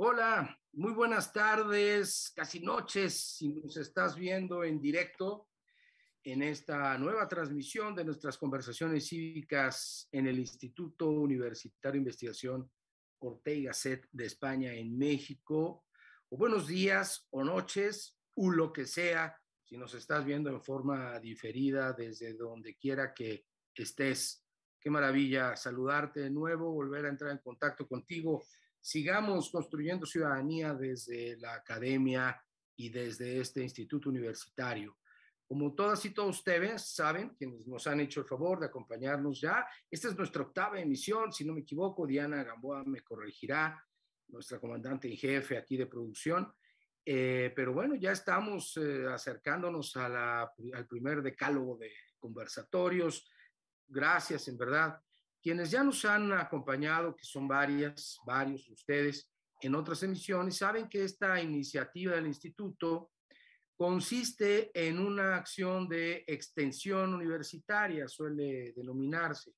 Hola, muy buenas tardes, casi noches, si nos estás viendo en directo en esta nueva transmisión de nuestras conversaciones cívicas en el Instituto Universitario de Investigación Ortega y Gasset de España en México. O buenos días o noches, o lo que sea, si nos estás viendo en forma diferida desde donde quiera que estés. Qué maravilla saludarte de nuevo, volver a entrar en contacto contigo. Sigamos construyendo ciudadanía desde la academia y desde este instituto universitario. Como todas y todos ustedes saben, quienes nos han hecho el favor de acompañarnos ya, esta es nuestra octava emisión, si no me equivoco, Diana Gamboa me corregirá, nuestra comandante en jefe aquí de producción. Pero bueno, ya estamos acercándonos al primer decálogo de conversatorios. Gracias, en verdad. Quienes ya nos han acompañado, que son varios de ustedes, en otras emisiones, saben que esta iniciativa del instituto consiste en una acción de extensión universitaria, suele denominarse,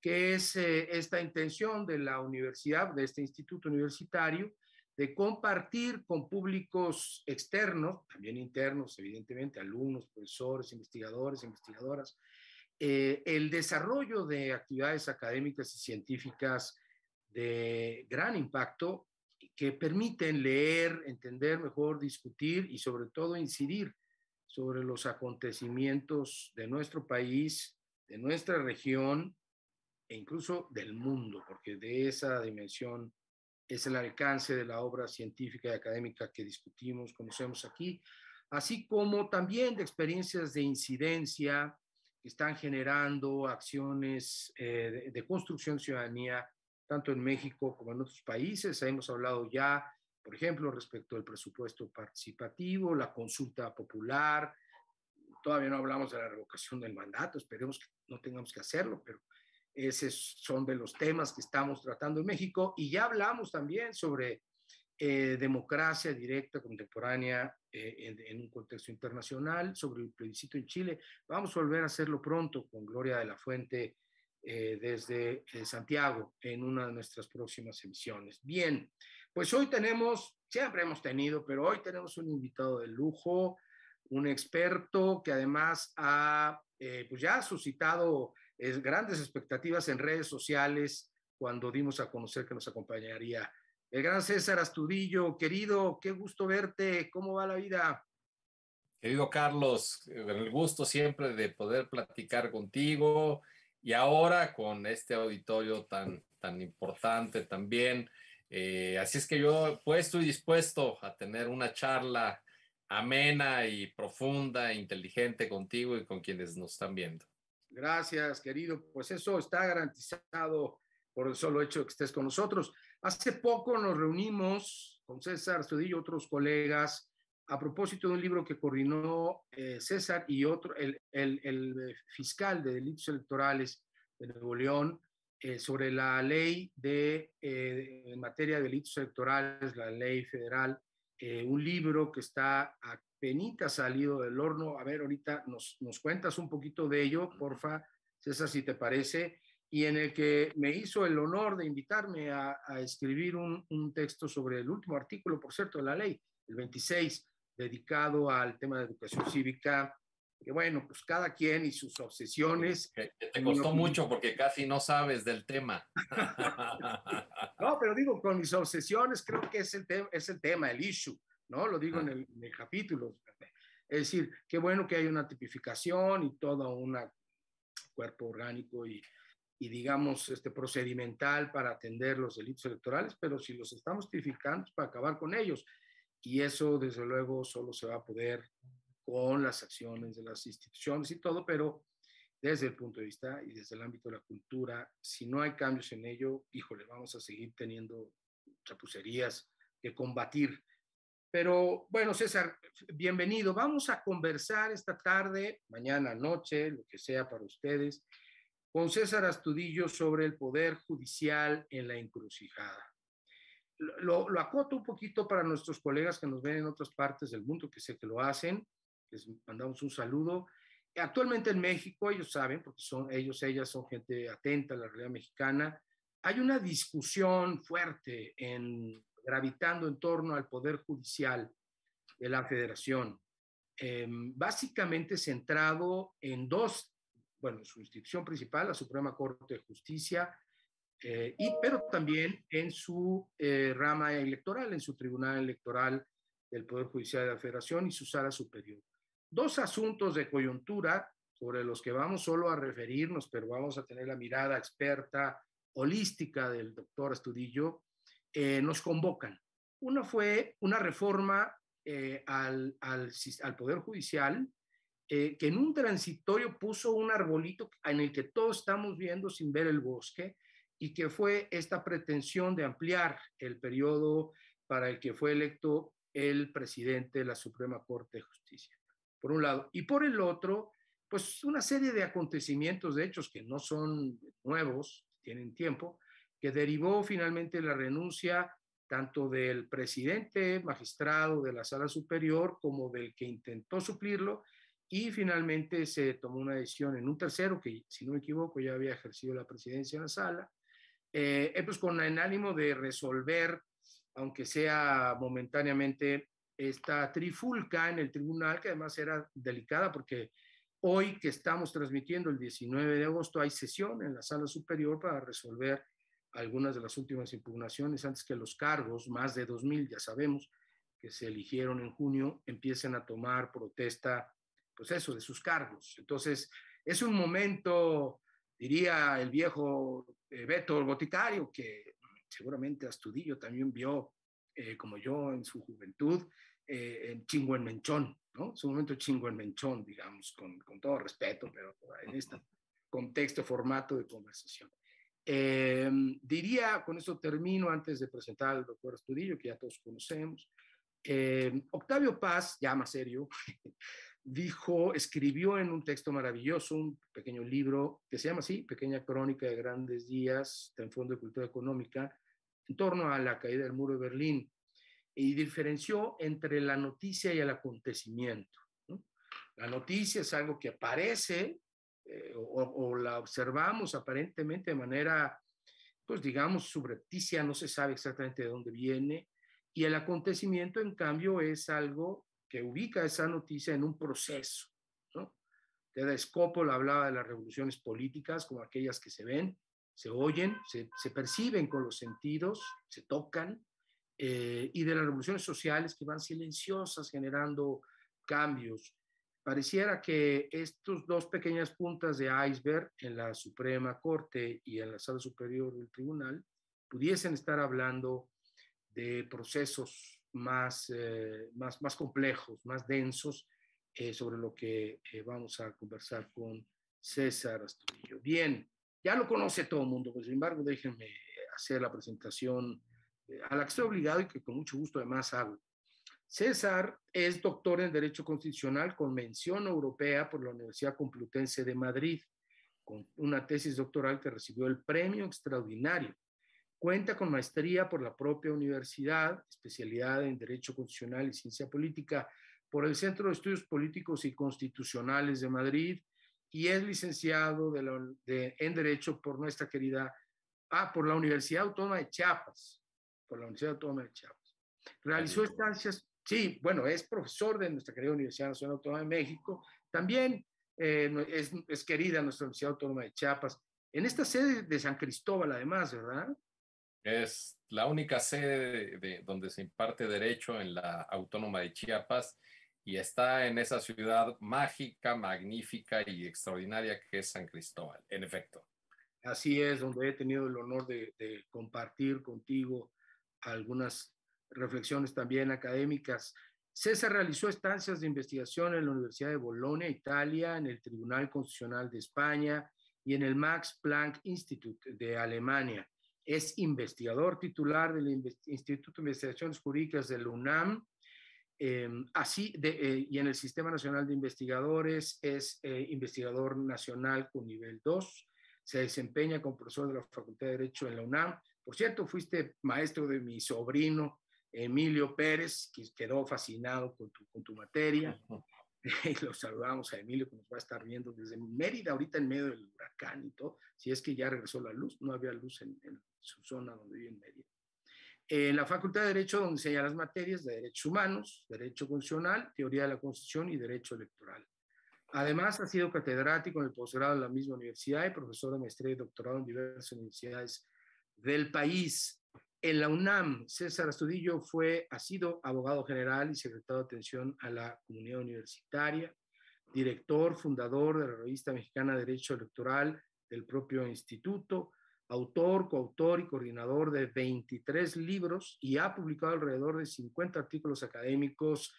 que es esta intención de la universidad, de este instituto universitario, de compartir con públicos externos, también internos, evidentemente, alumnos, profesores, investigadores, investigadoras, el desarrollo de actividades académicas y científicas de gran impacto que permiten leer, entender mejor, discutir y sobre todo incidir sobre los acontecimientos de nuestro país, de nuestra región e incluso del mundo, porque de esa dimensión es el alcance de la obra científica y académica que discutimos, conocemos aquí, así como también de experiencias de incidencia que están generando acciones de construcción de ciudadanía, tanto en México como en otros países. Hemos hablado ya, por ejemplo, respecto al presupuesto participativo, la consulta popular. Todavía no hablamos de la revocación del mandato, esperemos que no tengamos que hacerlo, pero esos son de los temas que estamos tratando en México. Y ya hablamos también sobre democracia directa contemporánea en un contexto internacional, sobre el plebiscito en Chile. Vamos a volver a hacerlo pronto con Gloria de la Fuente desde Santiago en una de nuestras próximas emisiones. Bien, pues hoy tenemos, siempre hemos tenido, pero hoy tenemos un invitado de lujo, un experto que además ha pues ya ha suscitado grandes expectativas en redes sociales cuando dimos a conocer que nos acompañaría. El gran César Astudillo, querido, qué gusto verte, ¿cómo va la vida? Querido Carlos, el gusto siempre de poder platicar contigo y ahora con este auditorio tan importante también. Así es que yo pues estoy dispuesto a tener una charla amena y profunda, inteligente contigo y con quienes nos están viendo. Gracias, querido. Pues eso está garantizado por el solo hecho de que estés con nosotros. Hace poco nos reunimos con César Astudillo y otros colegas a propósito de un libro que coordinó César y otro, el fiscal de delitos electorales de Nuevo León, sobre la ley en materia de delitos electorales, la ley federal, un libro que está apenas salido del horno. A ver, ahorita nos cuentas un poquito de ello, porfa, César, si te parece, y en el que me hizo el honor de invitarme a escribir un texto sobre el último artículo, por cierto, de la ley, el 26, dedicado al tema de educación cívica, que bueno, pues cada quien y sus obsesiones. Que te costó mucho porque casi no sabes del tema. No, pero digo, con mis obsesiones creo que es el tema, el issue, ¿no? Lo digo en el capítulo. Es decir, qué bueno que hay una tipificación y todo un cuerpo orgánico y digamos, procedimental para atender los delitos electorales, pero si los estamos tipificando es para acabar con ellos. Y eso, desde luego, solo se va a poder con las acciones de las instituciones y todo, pero desde el punto de vista y desde el ámbito de la cultura, si no hay cambios en ello, híjole, vamos a seguir teniendo chapucerías que combatir. Pero bueno, César, bienvenido. Vamos a conversar esta tarde, mañana, noche, lo que sea para ustedes, con César Astudillo sobre el Poder Judicial en la encrucijada. Lo acoto un poquito para nuestros colegas que nos ven en otras partes del mundo, que sé que lo hacen. Les mandamos un saludo. Actualmente en México, ellos saben, porque ellas son gente atenta a la realidad mexicana, hay una discusión fuerte en gravitando en torno al Poder Judicial de la Federación, básicamente centrado en dos, bueno, su institución principal, la Suprema Corte de Justicia, pero también en su rama electoral, en su tribunal electoral del Poder Judicial de la Federación y su sala superior. Dos asuntos de coyuntura sobre los que vamos solo a referirnos, pero vamos a tener la mirada experta, holística del doctor Astudillo, nos convocan. Una fue una reforma al Poder Judicial, que en un transitorio puso un arbolito en el que todos estamos viendo sin ver el bosque, y que fue esta pretensión de ampliar el periodo para el que fue electo el presidente de la Suprema Corte de Justicia, por un lado. Y por el otro, pues una serie de acontecimientos, de hechos que no son nuevos, tienen tiempo, que derivó finalmente la renuncia tanto del presidente magistrado de la Sala Superior como del que intentó suplirlo, y finalmente se tomó una decisión en un tercero que, si no me equivoco, ya había ejercido la presidencia en la sala, pues con el ánimo de resolver, aunque sea momentáneamente, esta trifulca en el tribunal, que además era delicada porque hoy que estamos transmitiendo el 19 de agosto hay sesión en la Sala Superior para resolver algunas de las últimas impugnaciones antes que los cargos, más de 2,000, ya sabemos, que se eligieron en junio, empiecen a tomar protesta, pues eso, de sus cargos. Entonces, es un momento, diría el viejo Beto el Boticario, que seguramente Astudillo también vio, como yo en su juventud, en Chinguenmenchón, ¿no? Es un momento Chinguenmenchón, digamos, con todo respeto, pero en este contexto, formato de conversación. Diría, con esto termino antes de presentar al doctor Astudillo, que ya todos conocemos. Octavio Paz, ya más serio, escribió en un texto maravilloso, un pequeño libro que se llama así, Pequeña Crónica de Grandes Días, en Fondo de Cultura Económica, en torno a la caída del muro de Berlín, y diferenció entre la noticia y el acontecimiento, ¿no? La noticia es algo que aparece, o la observamos aparentemente de manera, pues digamos, subrepticia, no se sabe exactamente de dónde viene, y el acontecimiento, en cambio, es algo que ubica esa noticia en un proceso, ¿no? Teda Skopol hablaba de las revoluciones políticas como aquellas que se ven, se oyen, se perciben con los sentidos, se tocan, y de las revoluciones sociales que van silenciosas generando cambios. Pareciera que estos dos pequeñas puntas de iceberg en la Suprema Corte y en la Sala Superior del Tribunal pudiesen estar hablando de procesos más complejos, más densos, sobre lo que vamos a conversar con César Astudillo. Bien, ya lo conoce todo el mundo, pues, sin embargo, déjenme hacer la presentación a la que estoy obligado y que con mucho gusto además hago. César es doctor en Derecho Constitucional con mención europea por la Universidad Complutense de Madrid, con una tesis doctoral que recibió el premio extraordinario. Cuenta con maestría por la propia universidad, especialidad en Derecho Constitucional y Ciencia Política por el Centro de Estudios Políticos y Constitucionales de Madrid, y es licenciado en Derecho por nuestra querida, por la Universidad Autónoma de Chiapas, Realizó estancias, sí, bueno, es profesor de nuestra querida Universidad Nacional Autónoma de México, también es querida nuestra Universidad Autónoma de Chiapas, en esta sede de San Cristóbal además, ¿verdad? Es la única sede donde se imparte derecho en la Autónoma de Chiapas, y está en esa ciudad mágica, magnífica y extraordinaria que es San Cristóbal, en efecto. Así es, donde he tenido el honor de compartir contigo algunas reflexiones también académicas. César realizó estancias de investigación en la Universidad de Bolonia, Italia, en el Tribunal Constitucional de España y en el Max Planck Institute de Alemania. Es investigador titular del Instituto de Investigaciones Jurídicas de la UNAM, y en el Sistema Nacional de Investigadores es investigador nacional con nivel 2. Se desempeña como profesor de la Facultad de Derecho en la UNAM. Por cierto, fuiste maestro de mi sobrino Emilio Pérez, que quedó fascinado con tu materia. Y lo saludamos a Emilio, que nos va a estar viendo desde Mérida, ahorita en medio del huracán y todo, si es que ya regresó la luz, no había luz en su zona donde vive en Mérida. en la Facultad de Derecho, donde enseña las materias de Derechos Humanos, Derecho Constitucional, Teoría de la Constitución y Derecho Electoral. Además, ha sido catedrático en el posgrado de la misma universidad y profesor de maestría y doctorado en diversas universidades del país. En la UNAM, César Astudillo ha sido abogado general y secretario de atención a la comunidad universitaria, director, fundador de la revista mexicana de Derecho Electoral del propio instituto, autor, coautor y coordinador de 23 libros y ha publicado alrededor de 50 artículos académicos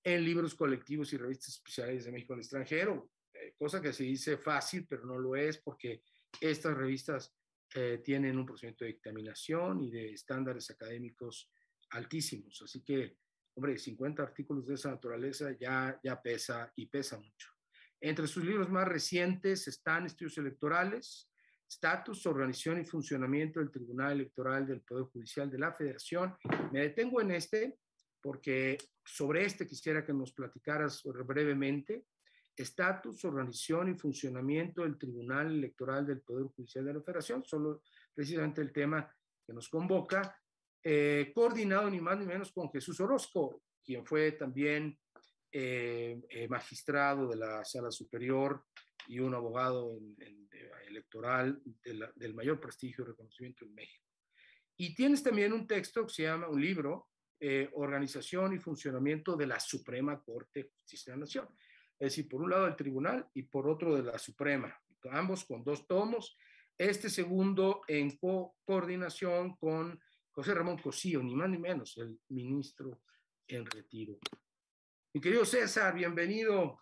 en libros colectivos y revistas especiales de México al extranjero, cosa que se dice fácil, pero no lo es porque estas revistas tienen un procedimiento de dictaminación y de estándares académicos altísimos. Así que, hombre, 50 artículos de esa naturaleza ya pesa y pesa mucho. Entre sus libros más recientes están Estudios Electorales, Estatus, Organización y Funcionamiento del Tribunal Electoral del Poder Judicial de la Federación. Me detengo en este porque sobre este quisiera que nos platicaras brevemente. Estatus, organización y funcionamiento del Tribunal Electoral del Poder Judicial de la Federación, solo precisamente el tema que nos convoca, coordinado ni más ni menos con Jesús Orozco, quien fue también magistrado de la Sala Superior y un abogado electoral del mayor prestigio y reconocimiento en México. Y tienes también un texto que se llama, un libro, Organización y Funcionamiento de la Suprema Corte de Justicia de la Nación. Es decir, por un lado el tribunal y por otro de la Suprema, ambos con 2 tomos. Este segundo en coordinación con José Ramón Cosío, ni más ni menos, el ministro en retiro. Mi querido César, bienvenido.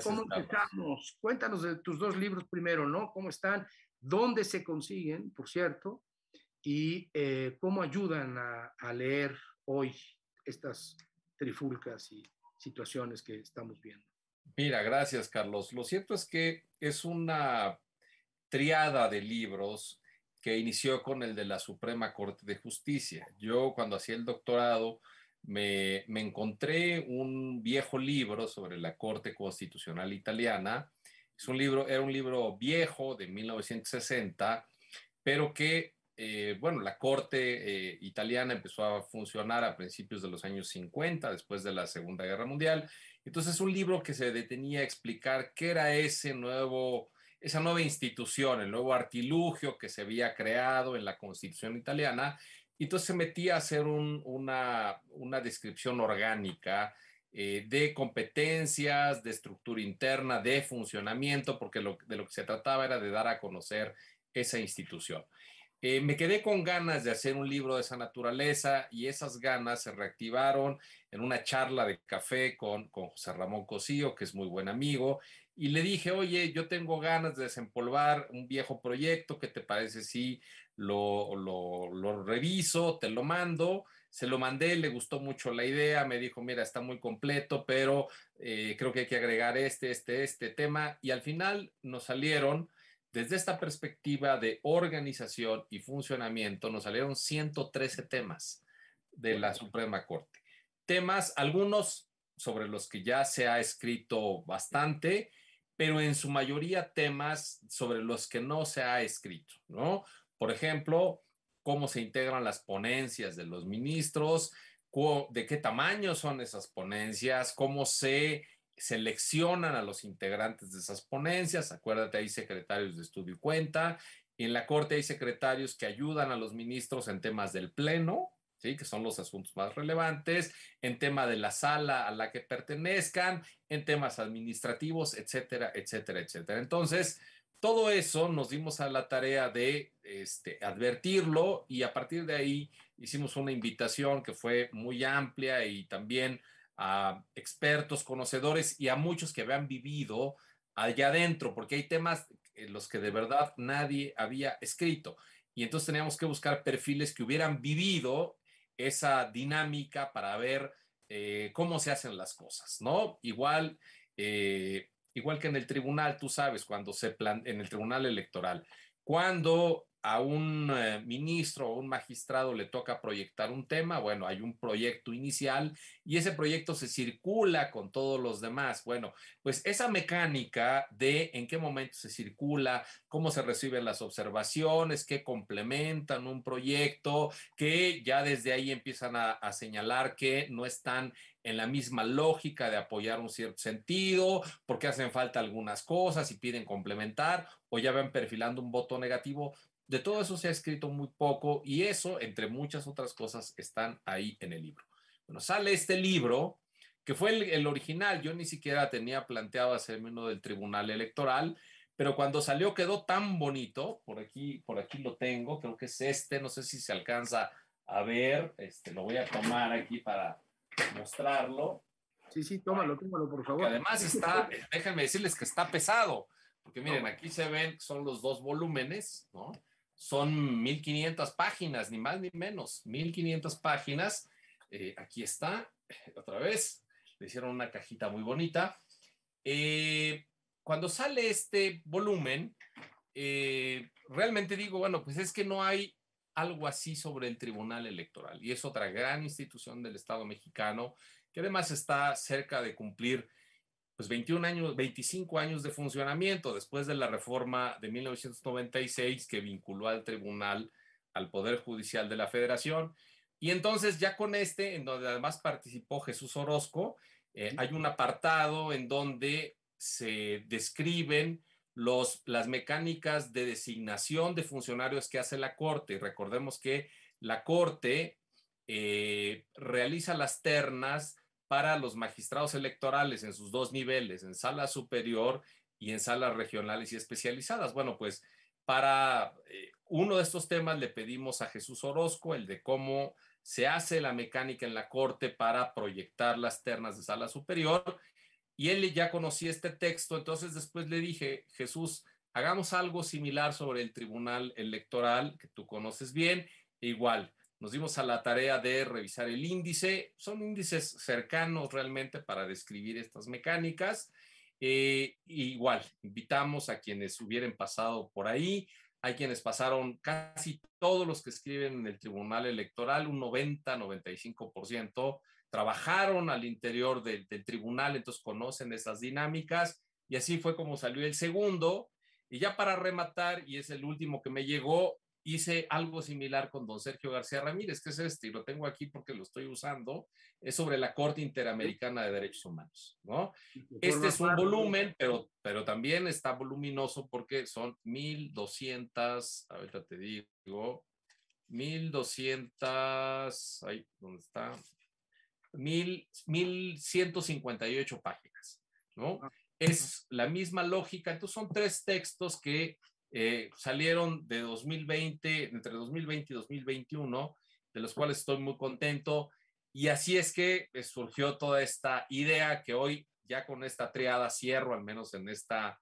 ¿Cómo empezamos? Cuéntanos de tus 2 libros primero, ¿no? ¿Cómo están? ¿Dónde se consiguen, por cierto? Y cómo ayudan a leer hoy estas trifulcas y situaciones que estamos viendo. Mira, gracias, Carlos. Lo cierto es que es una triada de libros que inició con el de la Suprema Corte de Justicia. Yo, cuando hacía el doctorado, me encontré un viejo libro sobre la Corte Constitucional Italiana. Era un libro viejo de 1960, pero que bueno, la Corte italiana empezó a funcionar a principios de los años 50, después de la Segunda Guerra Mundial. Entonces, es un libro que se detenía a explicar qué era esa nueva institución, el nuevo artilugio que se había creado en la Constitución italiana. Y entonces se metía a hacer una descripción orgánica de competencias, de estructura interna, de funcionamiento, porque de lo que se trataba era de dar a conocer esa institución. Me quedé con ganas de hacer un libro de esa naturaleza y esas ganas se reactivaron en una charla de café con José Ramón Cosío, que es muy buen amigo, y le dije, oye, yo tengo ganas de desempolvar un viejo proyecto, ¿qué te parece si lo reviso, te lo mando? Se lo mandé, le gustó mucho la idea, me dijo, mira, está muy completo, pero creo que hay que agregar este tema, y al final nos salieron. Desde esta perspectiva de organización y funcionamiento, nos salieron 113 temas de la Suprema Corte. Temas, algunos sobre los que ya se ha escrito bastante, pero en su mayoría temas sobre los que no se ha escrito, ¿no? Por ejemplo, cómo se integran las ponencias de los ministros, de qué tamaño son esas ponencias, cómo se seleccionan a los integrantes de esas ponencias. Acuérdate, hay secretarios de estudio y cuenta. En la Corte hay secretarios que ayudan a los ministros en temas del Pleno, ¿sí? Que son los asuntos más relevantes, en tema de la sala a la que pertenezcan, en temas administrativos, etcétera, etcétera, etcétera. Entonces, todo eso nos dimos a la tarea de advertirlo, y a partir de ahí hicimos una invitación que fue muy amplia, y también a expertos, conocedores y a muchos que habían vivido allá adentro, porque hay temas en los que de verdad nadie había escrito. Y entonces teníamos que buscar perfiles que hubieran vivido esa dinámica para ver cómo se hacen las cosas, ¿no? Igual que en el tribunal, tú sabes, en el tribunal electoral, cuando a un ministro o un magistrado le toca proyectar un tema, bueno, hay un proyecto inicial y ese proyecto se circula con todos los demás. Bueno, pues esa mecánica de en qué momento se circula, cómo se reciben las observaciones, qué complementan un proyecto, que ya desde ahí empiezan a señalar que no están en la misma lógica de apoyar un cierto sentido, porque hacen falta algunas cosas y piden complementar, o ya van perfilando un voto negativo. De todo eso se ha escrito muy poco y eso, entre muchas otras cosas, están ahí en el libro. Bueno, sale este libro, que fue el original. Yo ni siquiera tenía planteado hacerme uno del Tribunal Electoral, pero cuando salió quedó tan bonito. Por aquí lo tengo, creo que es este, no sé si se alcanza a ver. Lo voy a tomar aquí para mostrarlo. Sí, sí, tómalo, tómalo, por Que favor. además está, déjenme decirles que está pesado, porque miren, aquí se ven, son los dos volúmenes, ¿no? Son 1500 páginas, ni más ni menos, 1500 páginas. Aquí está, otra vez, le hicieron una cajita muy bonita. Cuando sale este volumen, realmente digo, bueno, pues es que no hay algo así sobre el Tribunal Electoral y es otra gran institución del Estado mexicano que además está cerca de cumplir pues 21 años, 25 años de funcionamiento después de la reforma de 1996 que vinculó al tribunal al Poder Judicial de la Federación. Y entonces ya con en donde además participó Jesús Orozco, hay un apartado en donde se describen las mecánicas de designación de funcionarios que hace la Corte. Y recordemos que la Corte realiza las ternas para los magistrados electorales en sus dos niveles, en sala superior y en salas regionales y especializadas. Bueno, pues para uno de estos temas le pedimos a Jesús Orozco el de cómo se hace la mecánica en la Corte para proyectar las ternas de sala superior y él ya conocía este texto, entonces después le dije, Jesús, hagamos algo similar sobre el Tribunal Electoral, que tú conoces bien, e igual, nos dimos a la tarea de revisar el índice, son índices cercanos realmente para describir estas mecánicas, igual, invitamos a quienes hubieran pasado por ahí, hay quienes pasaron casi todos los que escriben en el Tribunal Electoral, un 90-95%, trabajaron al interior del tribunal, entonces conocen esas dinámicas y así fue como salió el segundo. Y ya para rematar, y es el último que me llegó, hice algo similar con don Sergio García Ramírez, que es este, y lo tengo aquí porque lo estoy usando, es sobre la Corte Interamericana de Derechos Humanos, ¿no? Este es un volumen, pero también está voluminoso porque son 1200, ahorita te digo, 1200, ahí, ¿dónde está? 1158 páginas, ¿no? Es la misma lógica, entonces son tres textos que salieron de 2020, entre 2020 y 2021, de los cuales estoy muy contento, y así es que surgió toda esta idea que hoy ya con esta triada cierro, al menos en esta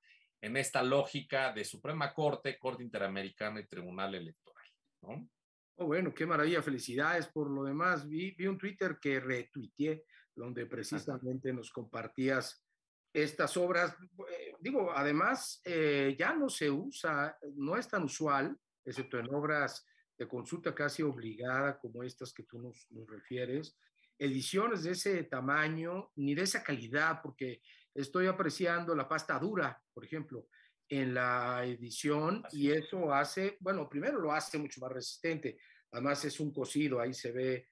lógica de Suprema Corte, Corte Interamericana y Tribunal Electoral, ¿no? Oh, bueno, qué maravilla, felicidades por lo demás. Vi un Twitter que retuiteé donde precisamente nos compartías estas obras. Digo, además, ya no se usa, no es tan usual, excepto en obras de consulta casi obligada como estas que tú nos refieres, ediciones de ese tamaño ni de esa calidad, porque estoy apreciando la pasta dura, por ejemplo, en la edición y eso hace, bueno, primero lo hace mucho más resistente, además es un cosido, ahí se ve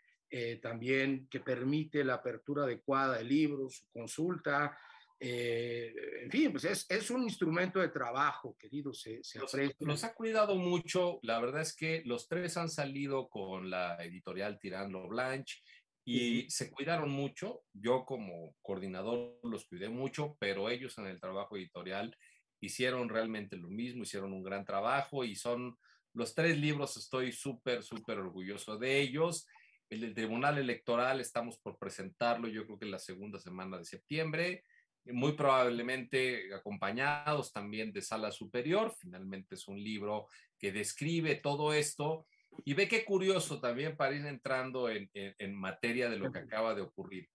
también que permite la apertura adecuada del libro, su consulta, en fin, pues es un instrumento de trabajo, querido, se aprecia. Los ha cuidado mucho, la verdad es que los tres han salido con la editorial Tirando Blanche y se cuidaron mucho, yo como coordinador los cuidé mucho, pero ellos en el trabajo editorial hicieron realmente lo mismo, hicieron un gran trabajo y son los tres libros, estoy súper orgulloso de ellos. El del Tribunal Electoral estamos por presentarlo, yo creo que en la segunda semana de septiembre, muy probablemente acompañados también de Sala Superior. Finalmente es un libro que describe todo esto y ve qué curioso también para ir entrando en materia de lo que acaba de ocurrir.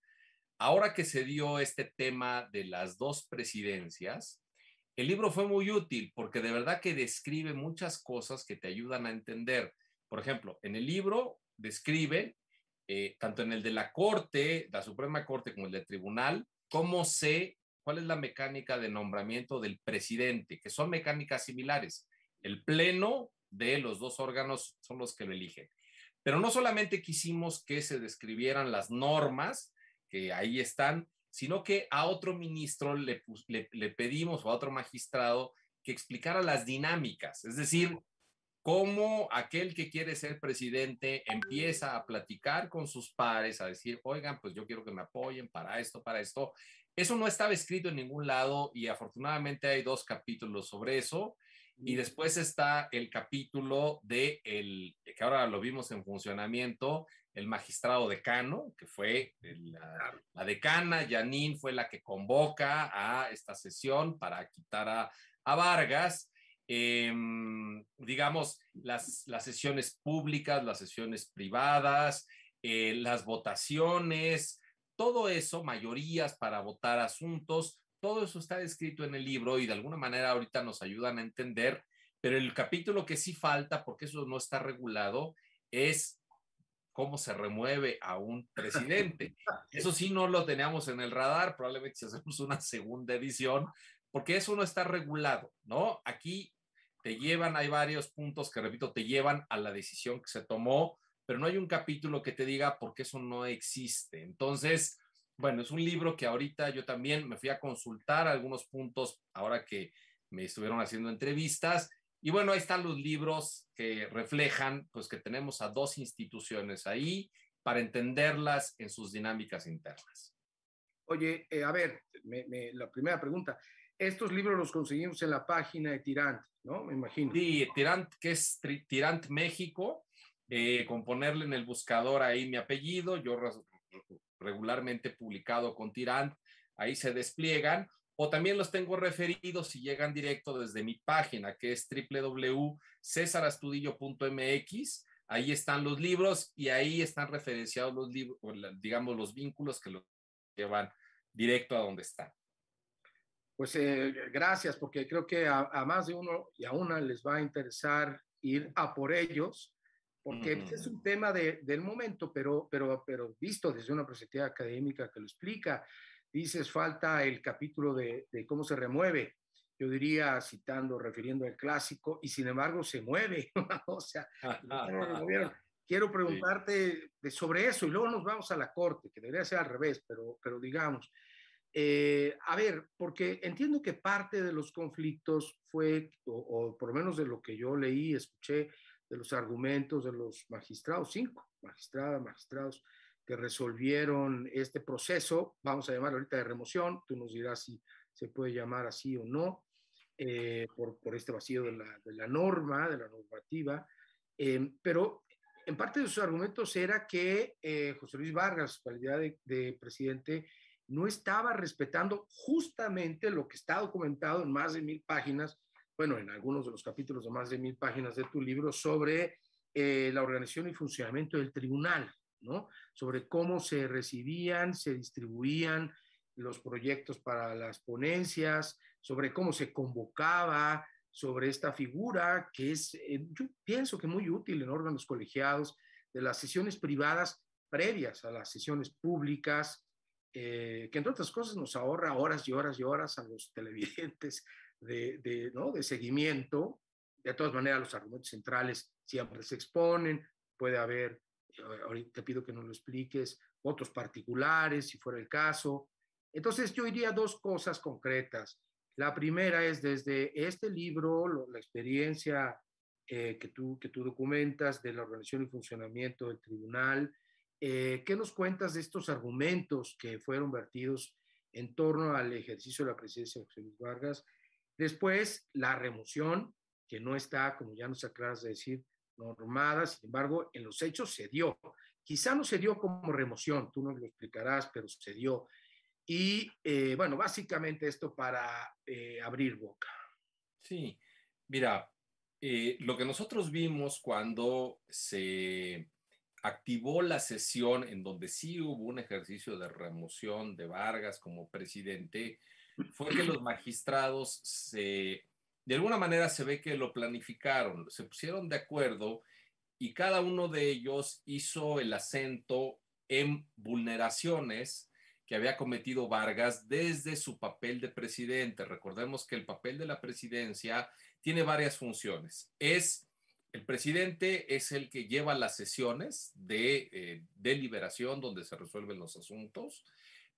Ahora que se dio este tema de las dos presidencias, el libro fue muy útil porque de verdad que describe muchas cosas que te ayudan a entender. Por ejemplo, en el libro describe, tanto en el de la Corte, la Suprema Corte, como el del Tribunal, cómo cuál es la mecánica de nombramiento del presidente, que son mecánicas similares. El pleno de los dos órganos son los que lo eligen. Pero no solamente quisimos que se describieran las normas, que ahí están, sino que a otro ministro le pedimos, o a otro magistrado, que explicara las dinámicas, es decir, cómo aquel que quiere ser presidente empieza a platicar con sus pares, a decir, oigan, pues yo quiero que me apoyen para esto, para esto. Eso no estaba escrito en ningún lado y afortunadamente hay 2 capítulos sobre eso. Y después está el capítulo que ahora lo vimos en funcionamiento, el magistrado decano, que fue la decana, Janine fue la que convoca a esta sesión para quitar a Vargas. Digamos, las sesiones públicas, las sesiones privadas, las votaciones, todo eso, mayorías para votar asuntos, todo eso está descrito en el libro y de alguna manera ahorita nos ayudan a entender, pero el capítulo que sí falta, porque eso no está regulado, es cómo se remueve a un presidente. Eso sí no lo teníamos en el radar, probablemente si hacemos una segunda edición, porque eso no está regulado, ¿no? Aquí te llevan, hay varios puntos que, repito, te llevan a la decisión que se tomó, pero no hay un capítulo que te diga por qué eso no existe. Entonces, bueno, es un libro que ahorita yo también me fui a consultar algunos puntos ahora que me estuvieron haciendo entrevistas. Y bueno, ahí están los libros que reflejan, pues que tenemos a 2 instituciones ahí para entenderlas en sus dinámicas internas. Oye, a ver, la primera pregunta. Estos libros los conseguimos en la página de Tirant, ¿no? Me imagino. Sí, Tirant, que es Tirant México, con ponerle en el buscador ahí mi apellido, yo regularmente publicado con Tirant, ahí se despliegan, o también los tengo referidos y llegan directo desde mi página, que es www.cesarastudillo.mx. Ahí están los libros y ahí están referenciados los libros, digamos, los vínculos que los llevan directo a donde están. Pues gracias, porque creo que a más de uno y a una les va a interesar ir a por ellos, porque es un tema del momento, pero visto desde una perspectiva académica que lo explica. Dices, falta el capítulo de cómo se remueve. Yo diría, citando, refiriendo al clásico, y sin embargo se mueve. O sea, quiero preguntarte sobre eso y luego nos vamos a la corte, que debería ser al revés, pero digamos. A ver, porque entiendo que parte de los conflictos fue, o por lo menos de lo que yo leí, escuché, de los argumentos de los magistrados, 5 magistrados que resolvieron este proceso, vamos a llamar ahorita de remoción, tú nos dirás si se puede llamar así o no, por este vacío de la norma, de la normativa, pero en parte de sus argumentos era que José Luis Vargas, su calidad de presidente, no estaba respetando justamente lo que está documentado en más de 1000 páginas, bueno, en algunos de los capítulos de más de 1000 páginas de tu libro, sobre la organización y funcionamiento del tribunal, ¿no? Sobre cómo se recibían, se distribuían los proyectos para las ponencias, sobre cómo se convocaba, sobre esta figura que es, yo pienso que muy útil en órganos colegiados, de las sesiones privadas previas a las sesiones públicas, que entre otras cosas nos ahorra horas y horas y horas a los televidentes ¿no? de seguimiento. De todas maneras, los argumentos centrales siempre se exponen, puede haber, ahorita te pido que nos lo expliques, votos particulares, si fuera el caso. Entonces yo diría 2 cosas concretas. La primera es desde este libro, la experiencia que tú documentas de la organización y funcionamiento del tribunal. ¿Qué nos cuentas de estos argumentos que fueron vertidos en torno al ejercicio de la presidencia de José Luis Vargas? Después, la remoción, que no está, como ya nos aclaras de decir, normada, sin embargo, en los hechos se dio. Quizá no se dio como remoción, tú nos lo explicarás, pero se dio. Y bueno, básicamente esto para abrir boca. Sí, mira, lo que nosotros vimos cuando se activó la sesión en donde sí hubo un ejercicio de remoción de Vargas como presidente fue que los magistrados de alguna manera se ve que lo planificaron, se pusieron de acuerdo y cada uno de ellos hizo el acento en vulneraciones que había cometido Vargas desde su papel de presidente. Recordemos que el papel de la presidencia tiene varias funciones. El presidente es el que lleva las sesiones de deliberación donde se resuelven los asuntos,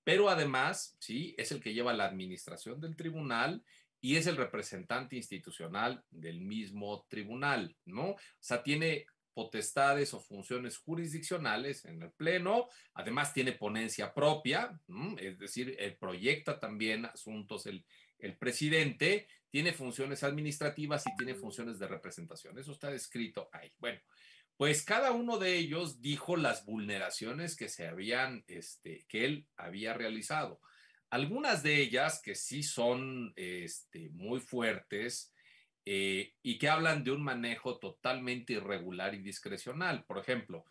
pero además, sí, es el que lleva la administración del tribunal y es el representante institucional del mismo tribunal, ¿no? O sea, tiene potestades o funciones jurisdiccionales en el Pleno, además tiene ponencia propia, es decir, proyecta también asuntos el presidente, tiene funciones administrativas y tiene funciones de representación. Eso está descrito ahí. Bueno, pues cada uno de ellos dijo las vulneraciones que que él había realizado. Algunas de ellas que sí son muy fuertes y que hablan de un manejo totalmente irregular y discrecional. Por ejemplo,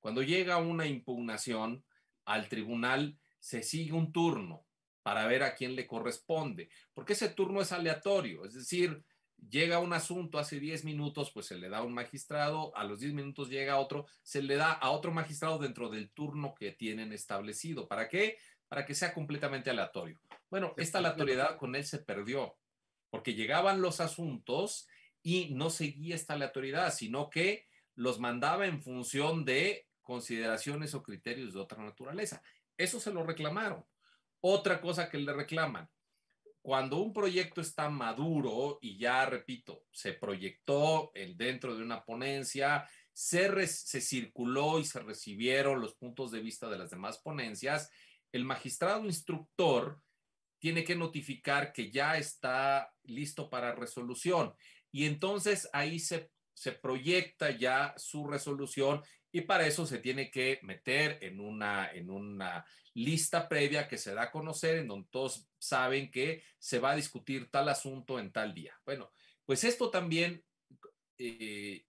cuando llega una impugnación al tribunal, se sigue un turno para ver a quién le corresponde, porque ese turno es aleatorio, es decir, llega un asunto hace 10 minutos, pues se le da a un magistrado, a los 10 minutos llega otro, se le da a otro magistrado dentro del turno que tienen establecido. ¿Para qué? Para que sea completamente aleatorio. Bueno, esta aleatoriedad con él se perdió, porque llegaban los asuntos y no seguía esta aleatoriedad, sino que los mandaba en función de consideraciones o criterios de otra naturaleza. Eso se lo reclamaron. Otra cosa que le reclaman, cuando un proyecto está maduro y ya, repito, se proyectó dentro de una ponencia, se circuló y se recibieron los puntos de vista de las demás ponencias, el magistrado instructor tiene que notificar que ya está listo para resolución y entonces ahí se proyecta ya su resolución y para eso se tiene que meter en una lista previa que se da a conocer en donde todos saben que se va a discutir tal asunto en tal día. Bueno, pues esto también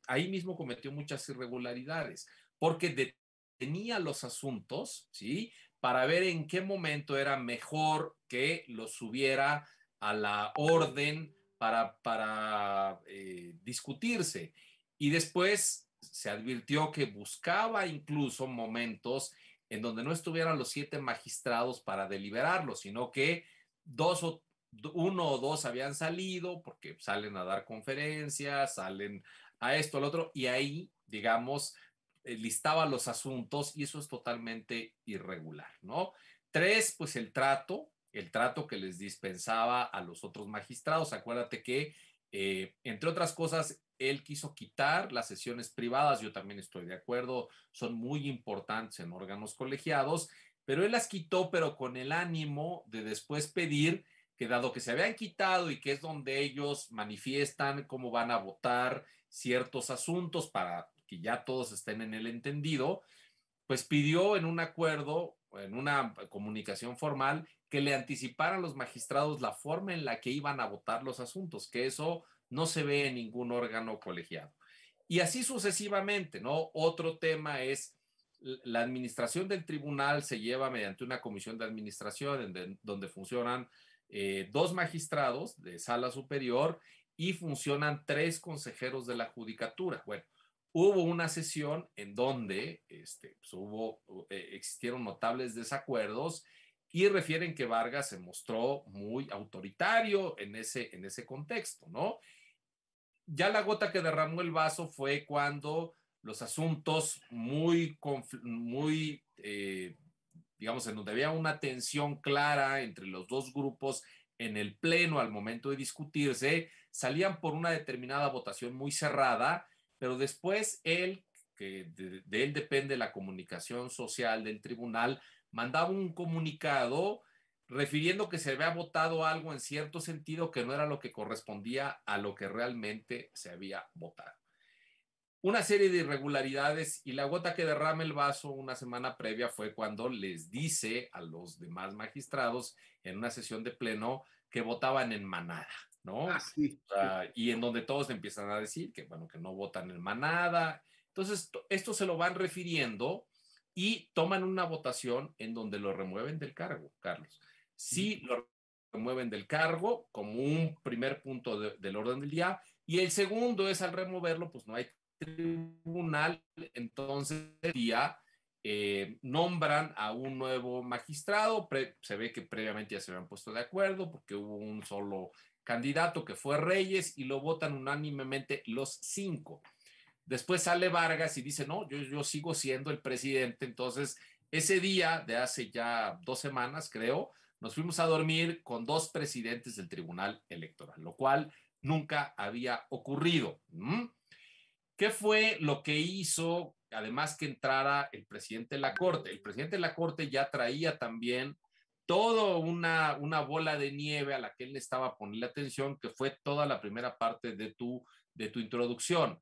ahí mismo cometió muchas irregularidades porque detenía los asuntos, ¿sí? Para ver en qué momento era mejor que los subiera a la orden para discutirse. Y después se advirtió que buscaba incluso momentos en donde no estuvieran los 7 magistrados para deliberarlo, sino que uno o dos habían salido porque salen a dar conferencias, salen a esto, al otro, y ahí, digamos, listaba los asuntos y eso es totalmente irregular, ¿no? 3, pues el trato que les dispensaba a los otros magistrados. Acuérdate que, entre otras cosas, él quiso quitar las sesiones privadas, yo también estoy de acuerdo, son muy importantes en órganos colegiados, pero él las quitó, pero con el ánimo de después pedir que dado que se habían quitado y que es donde ellos manifiestan cómo van a votar ciertos asuntos para que ya todos estén en el entendido, pues pidió en un acuerdo, en una comunicación formal, que le anticiparan los magistrados la forma en la que iban a votar los asuntos, que eso no se ve en ningún órgano colegiado. Y así sucesivamente, ¿no? Otro tema es la administración del tribunal se lleva mediante una comisión de administración donde funcionan 2 magistrados de sala superior y funcionan 3 consejeros de la judicatura. Bueno, hubo una sesión en donde existieron notables desacuerdos y refieren que Vargas se mostró muy autoritario en ese contexto, ¿no? Ya la gota que derramó el vaso fue cuando los asuntos digamos, en donde había una tensión clara entre los dos grupos en el pleno al momento de discutirse, salían por una determinada votación muy cerrada, pero después que de él depende la comunicación social del tribunal, mandaba un comunicado refiriendo que se había votado algo en cierto sentido que no era lo que correspondía a lo que realmente se había votado. Una serie de irregularidades y la gota que derrama el vaso una semana previa fue cuando les dice a los demás magistrados en una sesión de pleno que votaban en manada, ¿no? Sí. Y en donde todos empiezan a decir que, bueno, que no votan en manada. Entonces, esto se lo van refiriendo y toman una votación en donde lo remueven del cargo, Carlos. Sí, lo remueven del cargo como un primer punto del orden del día, y el segundo es al removerlo, pues no hay tribunal, entonces día nombran a un nuevo magistrado, se ve que previamente ya se habían puesto de acuerdo porque hubo un solo candidato que fue Reyes y lo votan unánimemente los 5. Después sale Vargas y dice, no, yo sigo siendo el presidente. Entonces, ese día de hace ya 2 semanas, creo, nos fuimos a dormir con 2 presidentes del Tribunal Electoral, lo cual nunca había ocurrido. ¿Qué fue lo que hizo, además que entrara el presidente de la Corte? El presidente de la Corte ya traía también toda una bola de nieve a la que él estaba poniendo atención, que fue toda la primera parte de tu introducción.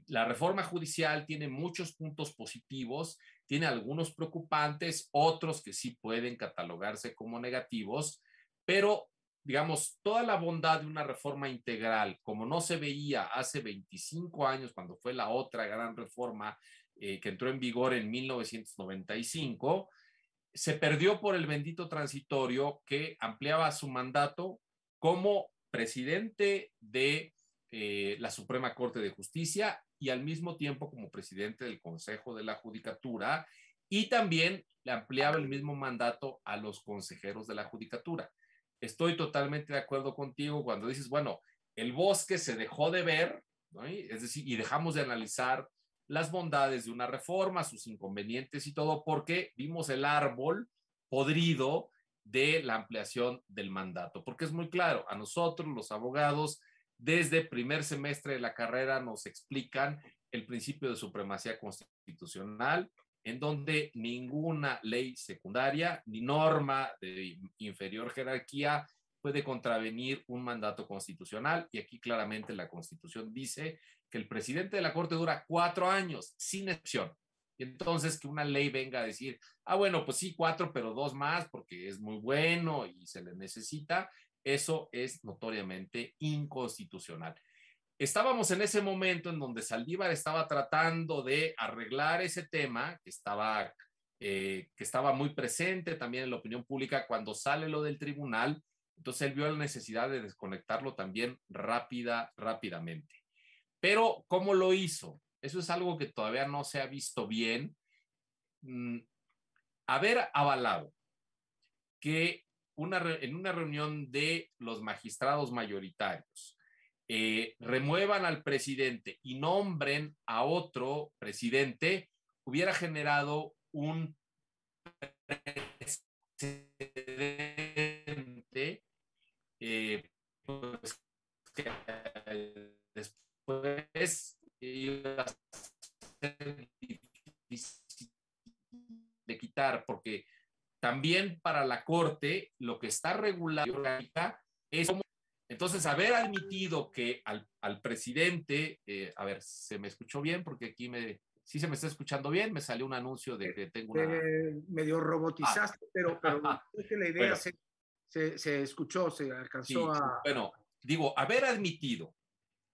La reforma judicial tiene muchos puntos positivos, tiene algunos preocupantes, otros que sí pueden catalogarse como negativos, pero digamos, toda la bondad de una reforma integral, como no se veía hace 25 años, cuando fue la otra gran reforma que entró en vigor en 1995, se perdió por el bendito transitorio que ampliaba su mandato como presidente de la Suprema Corte de Justicia y al mismo tiempo como presidente del Consejo de la Judicatura, y también le ampliaba el mismo mandato a los consejeros de la Judicatura. Estoy totalmente de acuerdo contigo cuando dices, bueno, el bosque se dejó de ver, ¿no? Es decir, y dejamos de analizar las bondades de una reforma, sus inconvenientes y todo, porque vimos el árbol podrido de la ampliación del mandato. Porque es muy claro, a nosotros los abogados, desde primer semestre de la carrera nos explican el principio de supremacía constitucional, en donde ninguna ley secundaria ni norma de inferior jerarquía puede contravenir un mandato constitucional, y aquí claramente la Constitución dice que el presidente de la Corte dura 4 años, sin excepción. Y entonces que una ley venga a decir, bueno, pues sí, 4, pero 2 más, porque es muy bueno y se le necesita, eso es notoriamente inconstitucional. Estábamos en ese momento en donde Saldívar estaba tratando de arreglar ese tema, que estaba muy presente también en la opinión pública cuando sale lo del tribunal. Entonces él vio la necesidad de desconectarlo también rápidamente. Pero, ¿cómo lo hizo? Eso es algo que todavía no se ha visto bien. Haber avalado que en una reunión de los magistrados mayoritarios remuevan al presidente y nombren a otro presidente, hubiera generado un precedente, pues, que después iba a ser difícil de quitar, porque también para la Corte lo que está regulado es como, entonces, haber admitido que al presidente, a ver, ¿se me escuchó bien? Porque aquí sí se me está escuchando bien, me salió un anuncio de que tengo una... medio robotizaste, pero creo que la idea bueno, se escuchó, se alcanzó sí, a... bueno, digo, haber admitido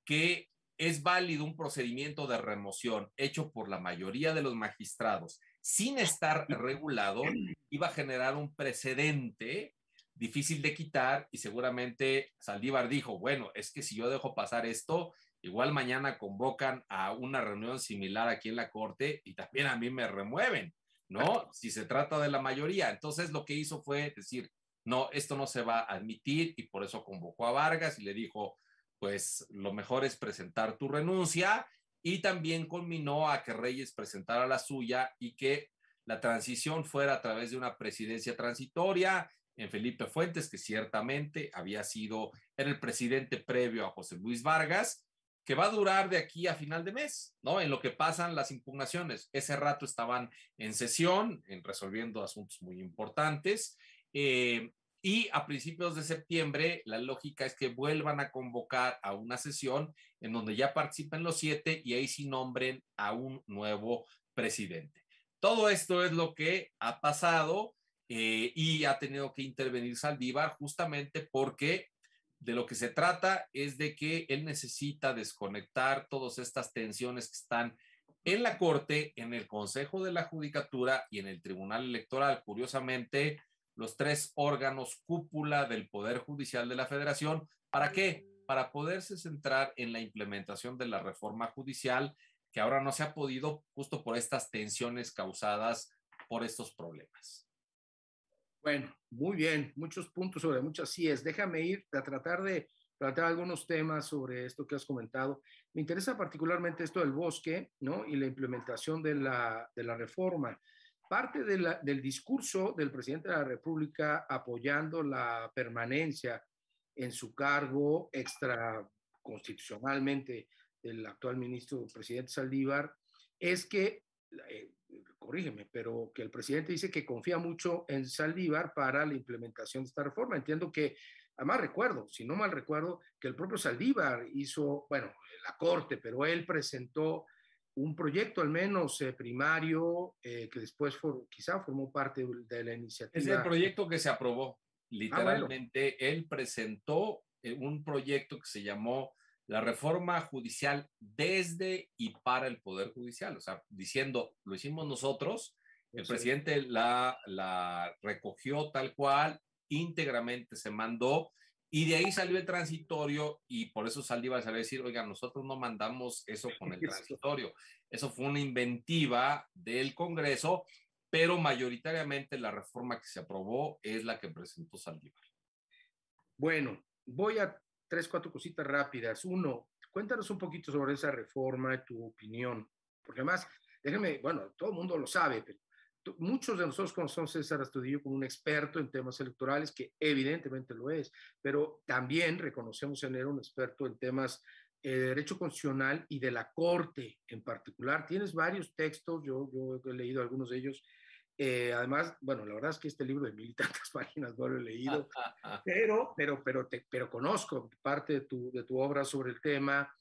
que es válido un procedimiento de remoción hecho por la mayoría de los magistrados sin estar regulado, iba a generar un precedente difícil de quitar, y seguramente Saldívar dijo, bueno, es que si yo dejo pasar esto, igual mañana convocan a una reunión similar aquí en la Corte y también a mí me remueven, ¿no? Si se trata de la mayoría. Entonces lo que hizo fue decir, no, esto no se va a admitir, y por eso convocó a Vargas y le dijo, pues lo mejor es presentar tu renuncia, y también culminó a que Reyes presentara la suya y que la transición fuera a través de una presidencia transitoria en Felipe Fuentes, que ciertamente era el presidente previo a José Luis Vargas, que va a durar de aquí a final de mes, ¿no? En lo que pasan las impugnaciones. Ese rato estaban en sesión, resolviendo asuntos muy importantes, y a principios de septiembre la lógica es que vuelvan a convocar a una sesión en donde ya participen los 7 y ahí sí nombren a un nuevo presidente. Todo esto es lo que ha pasado, y ha tenido que intervenir Saldívar justamente porque de lo que se trata es de que él necesita desconectar todas estas tensiones que están en la Corte, en el Consejo de la Judicatura y en el Tribunal Electoral. Curiosamente, los tres órganos cúpula del Poder Judicial de la Federación. ¿Para qué? Para poderse centrar en la implementación de la reforma judicial, que ahora no se ha podido justo por estas tensiones causadas por estos problemas. Bueno, muy bien, muchos puntos sobre muchas síes. Déjame ir a tratar de tratar algunos temas sobre esto que has comentado. Me interesa particularmente esto del bosque, ¿no? Y la implementación de la reforma. Parte del discurso del presidente de la República apoyando la permanencia en su cargo extraconstitucionalmente del actual ministro presidente Saldívar es que corrígeme, pero que el presidente dice que confía mucho en Saldívar para la implementación de esta reforma. Entiendo que, además recuerdo, si no mal recuerdo, que el propio Saldívar hizo, bueno, la Corte, pero él presentó un proyecto al menos primario que después quizá formó parte de la iniciativa. Es el proyecto que se aprobó. Literalmente, bueno. Él presentó un proyecto que se llamó la reforma judicial desde y para el Poder Judicial, o sea, diciendo, lo hicimos nosotros, el presidente la recogió tal cual, íntegramente se mandó, y de ahí salió el transitorio, y por eso Saldívar salió a decir, oiga, nosotros no mandamos eso con el transitorio, eso fue una inventiva del Congreso, pero mayoritariamente la reforma que se aprobó es la que presentó Saldívar. Bueno, voy a 3, 4 cositas rápidas. Uno, cuéntanos un poquito sobre esa reforma, tu opinión, porque además, déjame, bueno, todo el mundo lo sabe, pero muchos de nosotros conocemos a César Astudillo como un experto en temas electorales, que evidentemente lo es, pero también reconocemos en él un experto en temas de derecho constitucional y de la Corte en particular. Tienes varios textos, yo he leído algunos de ellos. Además, bueno, la verdad es que este libro de 1000 y tantas páginas no lo he leído, pero conozco parte de tu obra sobre el tema,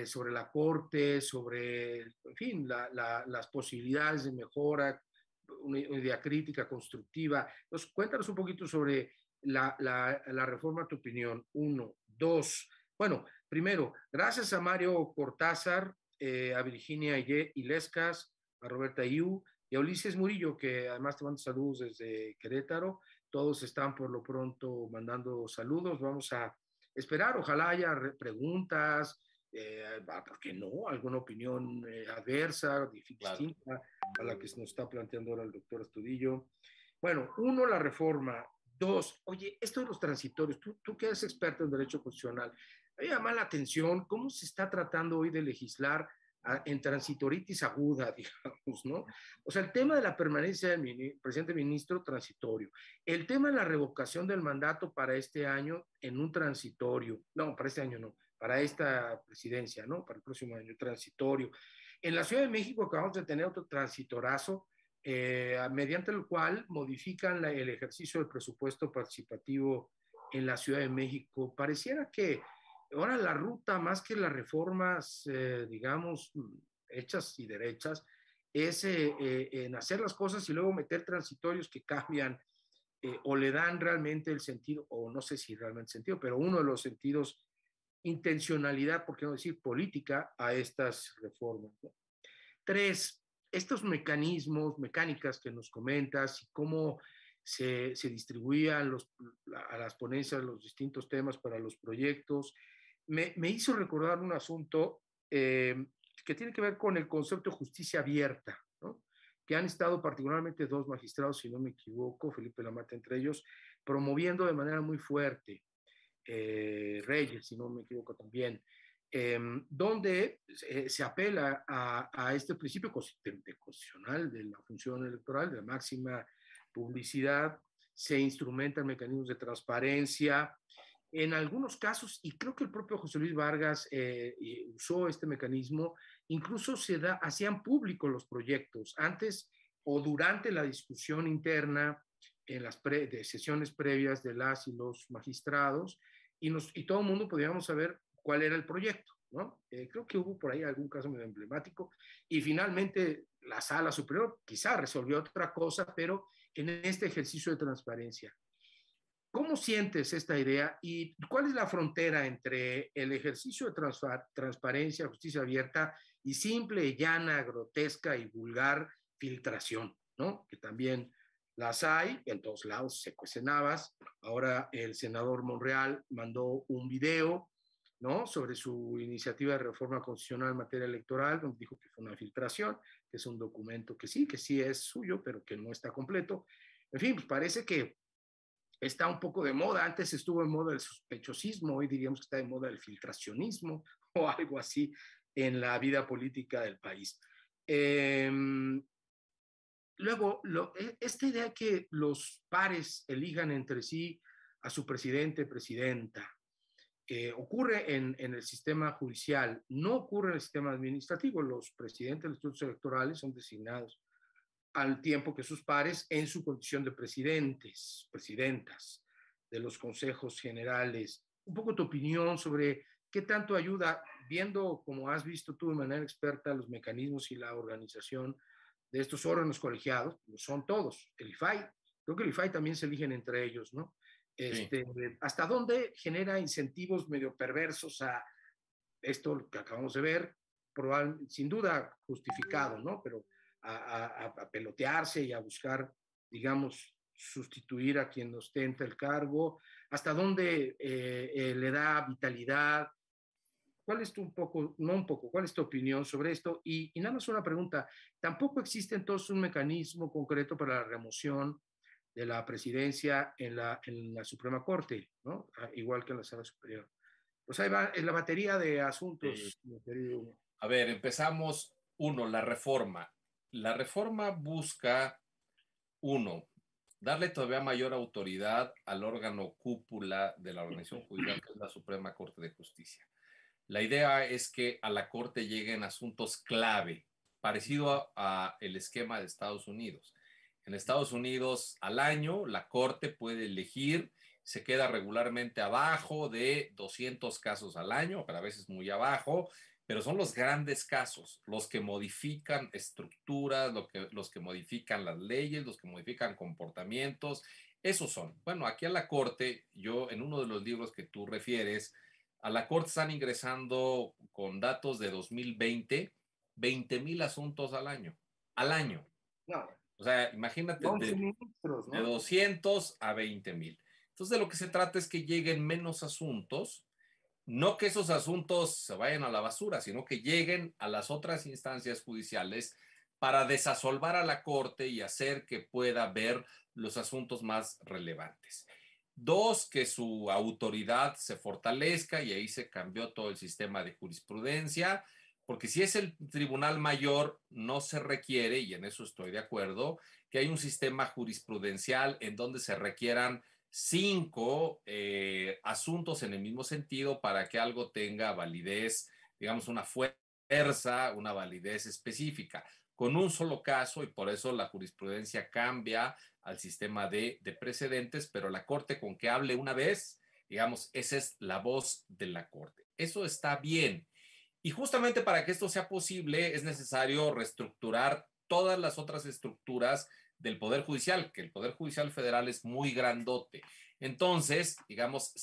sobre la Corte, sobre, en fin, las posibilidades de mejora, una idea crítica, constructiva. Entonces, cuéntanos un poquito sobre la reforma, tu opinión. Uno, dos, bueno, primero, gracias a Mario Cortázar, a Virginia Illescas, a Roberta Iu y a Ulises Murillo, que además te mando saludos desde Querétaro. Todos están por lo pronto mandando saludos. Vamos a esperar, ojalá haya preguntas, ¿por qué no? Alguna opinión adversa, distinta claro, a la que nos está planteando ahora el doctor Astudillo. Bueno, uno, la reforma. Dos, oye, esto de los transitorios, tú que eres experto en derecho constitucional, me llama la atención cómo se está tratando hoy de legislar en transitoritis aguda, digamos, ¿no? O sea, el tema de la permanencia del presidente ministro, transitorio. El tema de la revocación del mandato para este año en un transitorio. No, para este año no, para esta presidencia, ¿no? Para el próximo año, transitorio. En la Ciudad de México acabamos de tener otro transitorazo, mediante el cual modifican el ejercicio del presupuesto participativo en la Ciudad de México. Pareciera que ahora la ruta, más que las reformas, digamos, hechas y derechas, es en hacer las cosas y luego meter transitorios que cambian o le dan realmente el sentido, o no sé si realmente sentido, pero uno de los sentidos, intencionalidad, por qué no decir política, a estas reformas, ¿no? Tres, estos mecanismos, mecánicas que nos comentas y cómo se distribuían a las ponencias los distintos temas para los proyectos, me hizo recordar un asunto que tiene que ver con el concepto de justicia abierta, ¿no? Que han estado particularmente dos magistrados, si no me equivoco, Felipe Lamarte entre ellos, promoviendo de manera muy fuerte, Reyes, si no me equivoco también, donde se apela a este principio constitucional de la función electoral, de la máxima publicidad, se instrumentan mecanismos de transparencia. En algunos casos, y creo que el propio José Luis Vargas usó este mecanismo, incluso hacían públicos los proyectos antes o durante la discusión interna en las de sesiones previas de las y los magistrados, y todo el mundo podíamos saber cuál era el proyecto, ¿no? Creo que hubo por ahí algún caso medio emblemático, y finalmente la Sala Superior quizá resolvió otra cosa, pero en este ejercicio de transparencia. ¿Cómo sientes esta idea y cuál es la frontera entre el ejercicio de transparencia, justicia abierta y simple, llana, grotesca y vulgar filtración, ¿no? Que también las hay, en todos lados se cuecen habas. Ahora el senador Monreal mandó un video, ¿no? Sobre su iniciativa de reforma constitucional en materia electoral, donde dijo que fue una filtración, que es un documento que sí es suyo, pero que no está completo. En fin, pues parece que está un poco de moda. Antes estuvo en moda el sospechosismo, hoy diríamos que está de moda el filtracionismo o algo así en la vida política del país. Luego, esta idea que los pares elijan entre sí a su presidente, presidenta, ocurre en el sistema judicial, no ocurre en el sistema administrativo. Los presidentes de los institutos electorales son designados al tiempo que sus pares en su condición de presidentes, presidentas de los consejos generales. Un poco tu opinión sobre qué tanto ayuda, viendo, como has visto tú de manera experta, los mecanismos y la organización de estos órganos colegiados, son todos, el IFAI, creo que el IFAI también se eligen entre ellos, ¿no? Sí. ¿Hasta dónde genera incentivos medio perversos a esto que acabamos de ver? Sin duda justificado, ¿no? Pero a pelotearse y a buscar, digamos, sustituir a quien ostenta el cargo, hasta dónde le da vitalidad. ¿Cuál es tu un poco, no un poco, cuál es tu opinión sobre esto? Y nada más una pregunta, ¿tampoco existe entonces un mecanismo concreto para la remoción de la presidencia en la Suprema Corte, ¿no? Igual que en la Sala Superior? Pues ahí va en la batería de Sí. asuntos, mi querido. A ver, empezamos. Uno, la reforma. La reforma busca, uno, darle todavía mayor autoridad al órgano cúpula de la organización judicial, que es la Suprema Corte de Justicia. La idea es que a la Corte lleguen asuntos clave, parecido a el esquema de Estados Unidos. En Estados Unidos, al año, la Corte puede elegir, se queda regularmente abajo de 200 casos al año, pero a veces muy abajo, pero son los grandes casos, los que modifican estructuras, los que modifican las leyes, los que modifican comportamientos, esos son. Bueno, aquí a la Corte, yo en uno de los libros que tú refieres, a la Corte están ingresando con datos de 2020, 20,000 asuntos al año. Al año. No, O sea, imagínate 11 ministros, de ¿no? 200 a 20,000. Entonces, de lo que se trata es que lleguen menos asuntos, no que esos asuntos se vayan a la basura, sino que lleguen a las otras instancias judiciales para desasolvar a la Corte y hacer que pueda ver los asuntos más relevantes. Dos, que su autoridad se fortalezca y ahí se cambió todo el sistema de jurisprudencia, porque si es el tribunal mayor, no se requiere, y en eso estoy de acuerdo, que hay un sistema jurisprudencial en donde se requieran 5 asuntos en el mismo sentido para que algo tenga validez, digamos, una fuerza, una validez específica. Con un solo caso, y por eso la jurisprudencia cambia al sistema de precedentes, pero la Corte con que hable una vez, digamos, esa es la voz de la Corte. Eso está bien. Y justamente para que esto sea posible es necesario reestructurar todas las otras estructuras del Poder Judicial, que el Poder Judicial Federal es muy grandote. Entonces, digamos,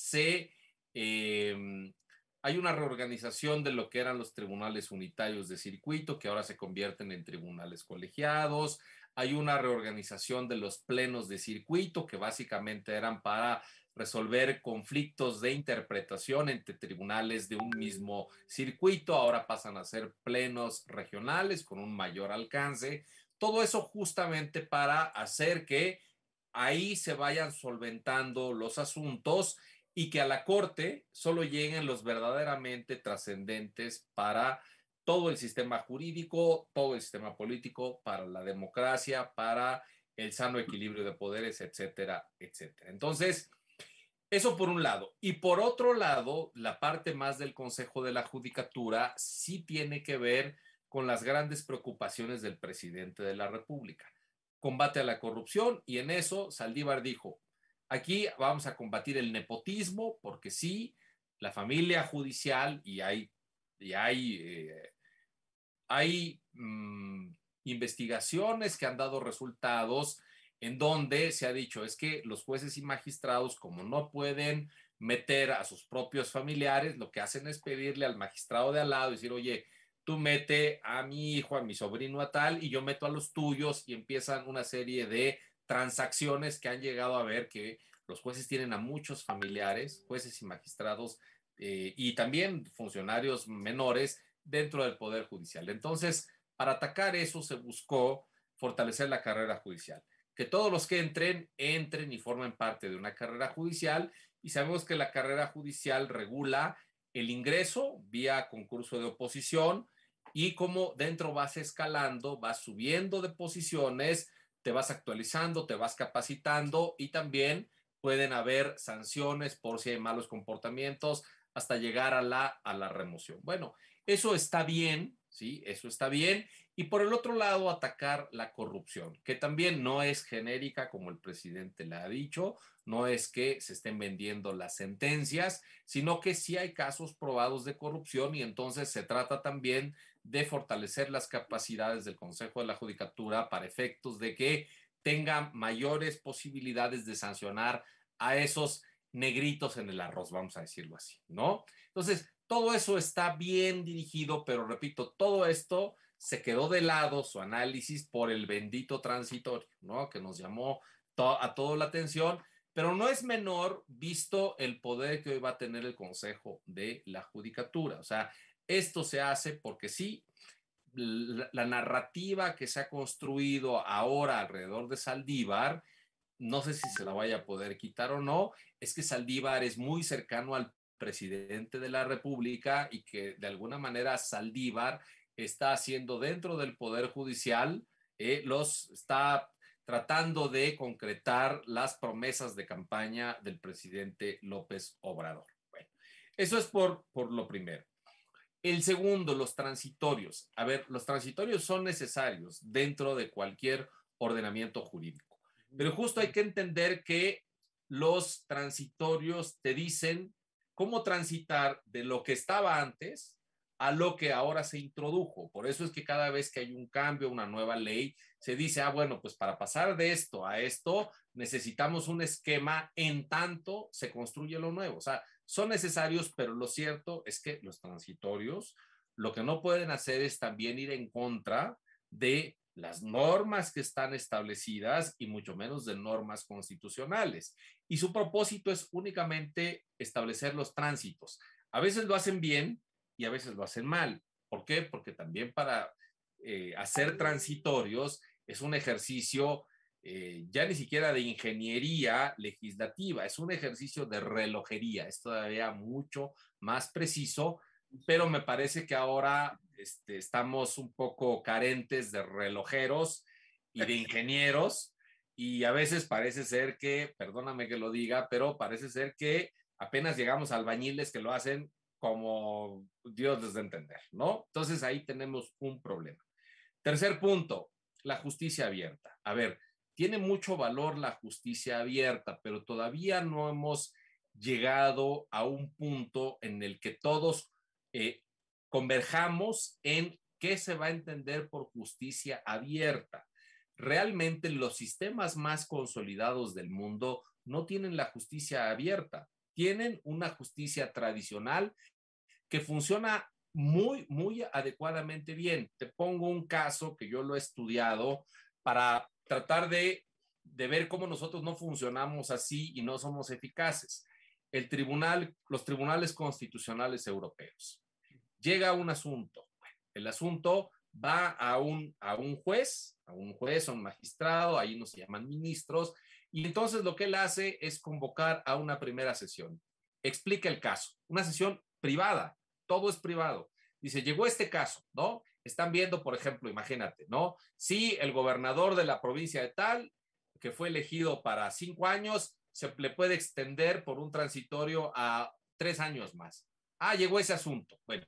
hay una reorganización de lo que eran los tribunales unitarios de circuito, que ahora se convierten en tribunales colegiados. Hay una reorganización de los plenos de circuito, que básicamente eran para resolver conflictos de interpretación entre tribunales de un mismo circuito. Ahora pasan a ser plenos regionales con un mayor alcance. Todo eso justamente para hacer que ahí se vayan solventando los asuntos y que a la Corte solo lleguen los verdaderamente trascendentes para todo el sistema jurídico, todo el sistema político, para la democracia, para el sano equilibrio de poderes, etcétera, etcétera. Entonces, eso por un lado. Y por otro lado, la parte más del Consejo de la Judicatura sí tiene que ver con las grandes preocupaciones del presidente de la República. Combate a la corrupción, y en eso Saldívar dijo, aquí vamos a combatir el nepotismo, porque sí, la familia judicial, hay investigaciones que han dado resultados en donde se ha dicho es que los jueces y magistrados, como no pueden meter a sus propios familiares, lo que hacen es pedirle al magistrado de al lado y decir, oye, tú mete a mi hijo, a mi sobrino, a tal, y yo meto a los tuyos y empiezan una serie de transacciones que han llegado a ver que los jueces tienen a muchos familiares, jueces y magistrados, y también funcionarios menores dentro del Poder Judicial. Entonces, para atacar eso se buscó fortalecer la carrera judicial. Que todos los que entren y formen parte de una carrera judicial, y sabemos que la carrera judicial regula el ingreso vía concurso de oposición y cómo dentro vas escalando, vas subiendo de posiciones, te vas actualizando, te vas capacitando y también pueden haber sanciones por si hay malos comportamientos hasta llegar a la remoción. Bueno, eso está bien, ¿sí? Eso está bien. Y por el otro lado, atacar la corrupción, que también no es genérica, como el presidente le ha dicho, no es que se estén vendiendo las sentencias, sino que sí hay casos probados de corrupción y entonces se trata también de fortalecer las capacidades del Consejo de la Judicatura para efectos de que tenga mayores posibilidades de sancionar a esos negritos en el arroz, vamos a decirlo así, ¿no? Entonces, todo eso está bien dirigido, pero repito, todo esto se quedó de lado su análisis por el bendito transitorio, ¿no? Que nos llamó a toda la atención, pero no es menor visto el poder que hoy va a tener el Consejo de la Judicatura. O sea, esto se hace porque sí, la narrativa que se ha construido ahora alrededor de Saldívar, no sé si se la vaya a poder quitar o no, es que Saldívar es muy cercano al presidente de la República y que de alguna manera Saldívar está haciendo dentro del Poder Judicial, los está tratando de concretar las promesas de campaña del presidente López Obrador. Bueno, eso es por lo primero. El segundo, los transitorios. A ver, los transitorios son necesarios dentro de cualquier ordenamiento jurídico, pero justo hay que entender que los transitorios te dicen cómo transitar de lo que estaba antes a lo que ahora se introdujo. Por eso es que cada vez que hay un cambio, una nueva ley, se dice, bueno, pues para pasar de esto a esto necesitamos un esquema en tanto se construye lo nuevo. O sea, son necesarios, pero lo cierto es que los transitorios lo que no pueden hacer es también ir en contra de las normas que están establecidas y mucho menos de normas constitucionales. Y su propósito es únicamente establecer los tránsitos. A veces lo hacen bien y a veces lo hacen mal. ¿Por qué? Porque también para hacer transitorios es un ejercicio ya ni siquiera de ingeniería legislativa, es un ejercicio de relojería, es todavía mucho más preciso, pero me parece que ahora estamos un poco carentes de relojeros y de ingenieros y a veces parece ser que, perdóname que lo diga, pero parece ser que apenas llegamos a albañiles que lo hacen como Dios les da a entender, ¿no? Entonces ahí tenemos un problema. Tercer punto, la justicia abierta. A ver, tiene mucho valor la justicia abierta, pero todavía no hemos llegado a un punto en el que todos converjamos en qué se va a entender por justicia abierta. Realmente los sistemas más consolidados del mundo no tienen la justicia abierta, tienen una justicia tradicional que funciona muy adecuadamente bien. Te pongo un caso que yo lo he estudiado para tratar de ver cómo nosotros no funcionamos así y no somos eficaces. Los tribunales constitucionales europeos. Llega un asunto. El asunto va a un juez, a un magistrado, ahí no se llaman ministros, y entonces lo que él hace es convocar a una primera sesión. Explica el caso, una sesión privada, todo es privado. Dice, llegó este caso, ¿no? Están viendo, por ejemplo, imagínate, ¿no? Si el gobernador de la provincia de tal, que fue elegido para 5 años, se le puede extender por un transitorio a 3 años más. Llegó ese asunto. Bueno,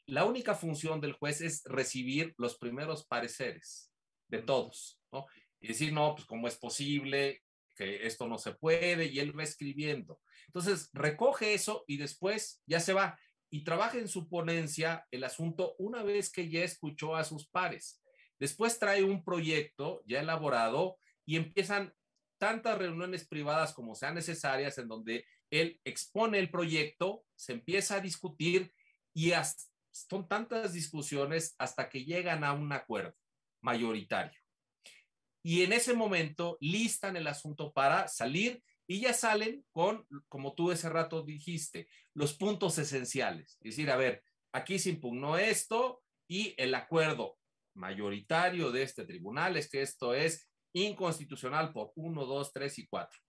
la única función del juez es recibir los primeros pareceres de todos, ¿no? Y decir, no, pues cómo es posible que esto no se puede, y él va escribiendo. Entonces, recoge eso y después ya se va y trabaja en su ponencia el asunto una vez que ya escuchó a sus pares. Después trae un proyecto ya elaborado y empiezan tantas reuniones privadas como sean necesarias en donde él expone el proyecto, se empieza a discutir y hasta son tantas discusiones hasta que llegan a un acuerdo mayoritario. Y en ese momento listan el asunto para salir y ya salen con, como tú ese rato dijiste, los puntos esenciales. Es decir, a ver, aquí se impugnó esto y el acuerdo mayoritario de este tribunal es que esto es inconstitucional por 1, 2, 3 y 4.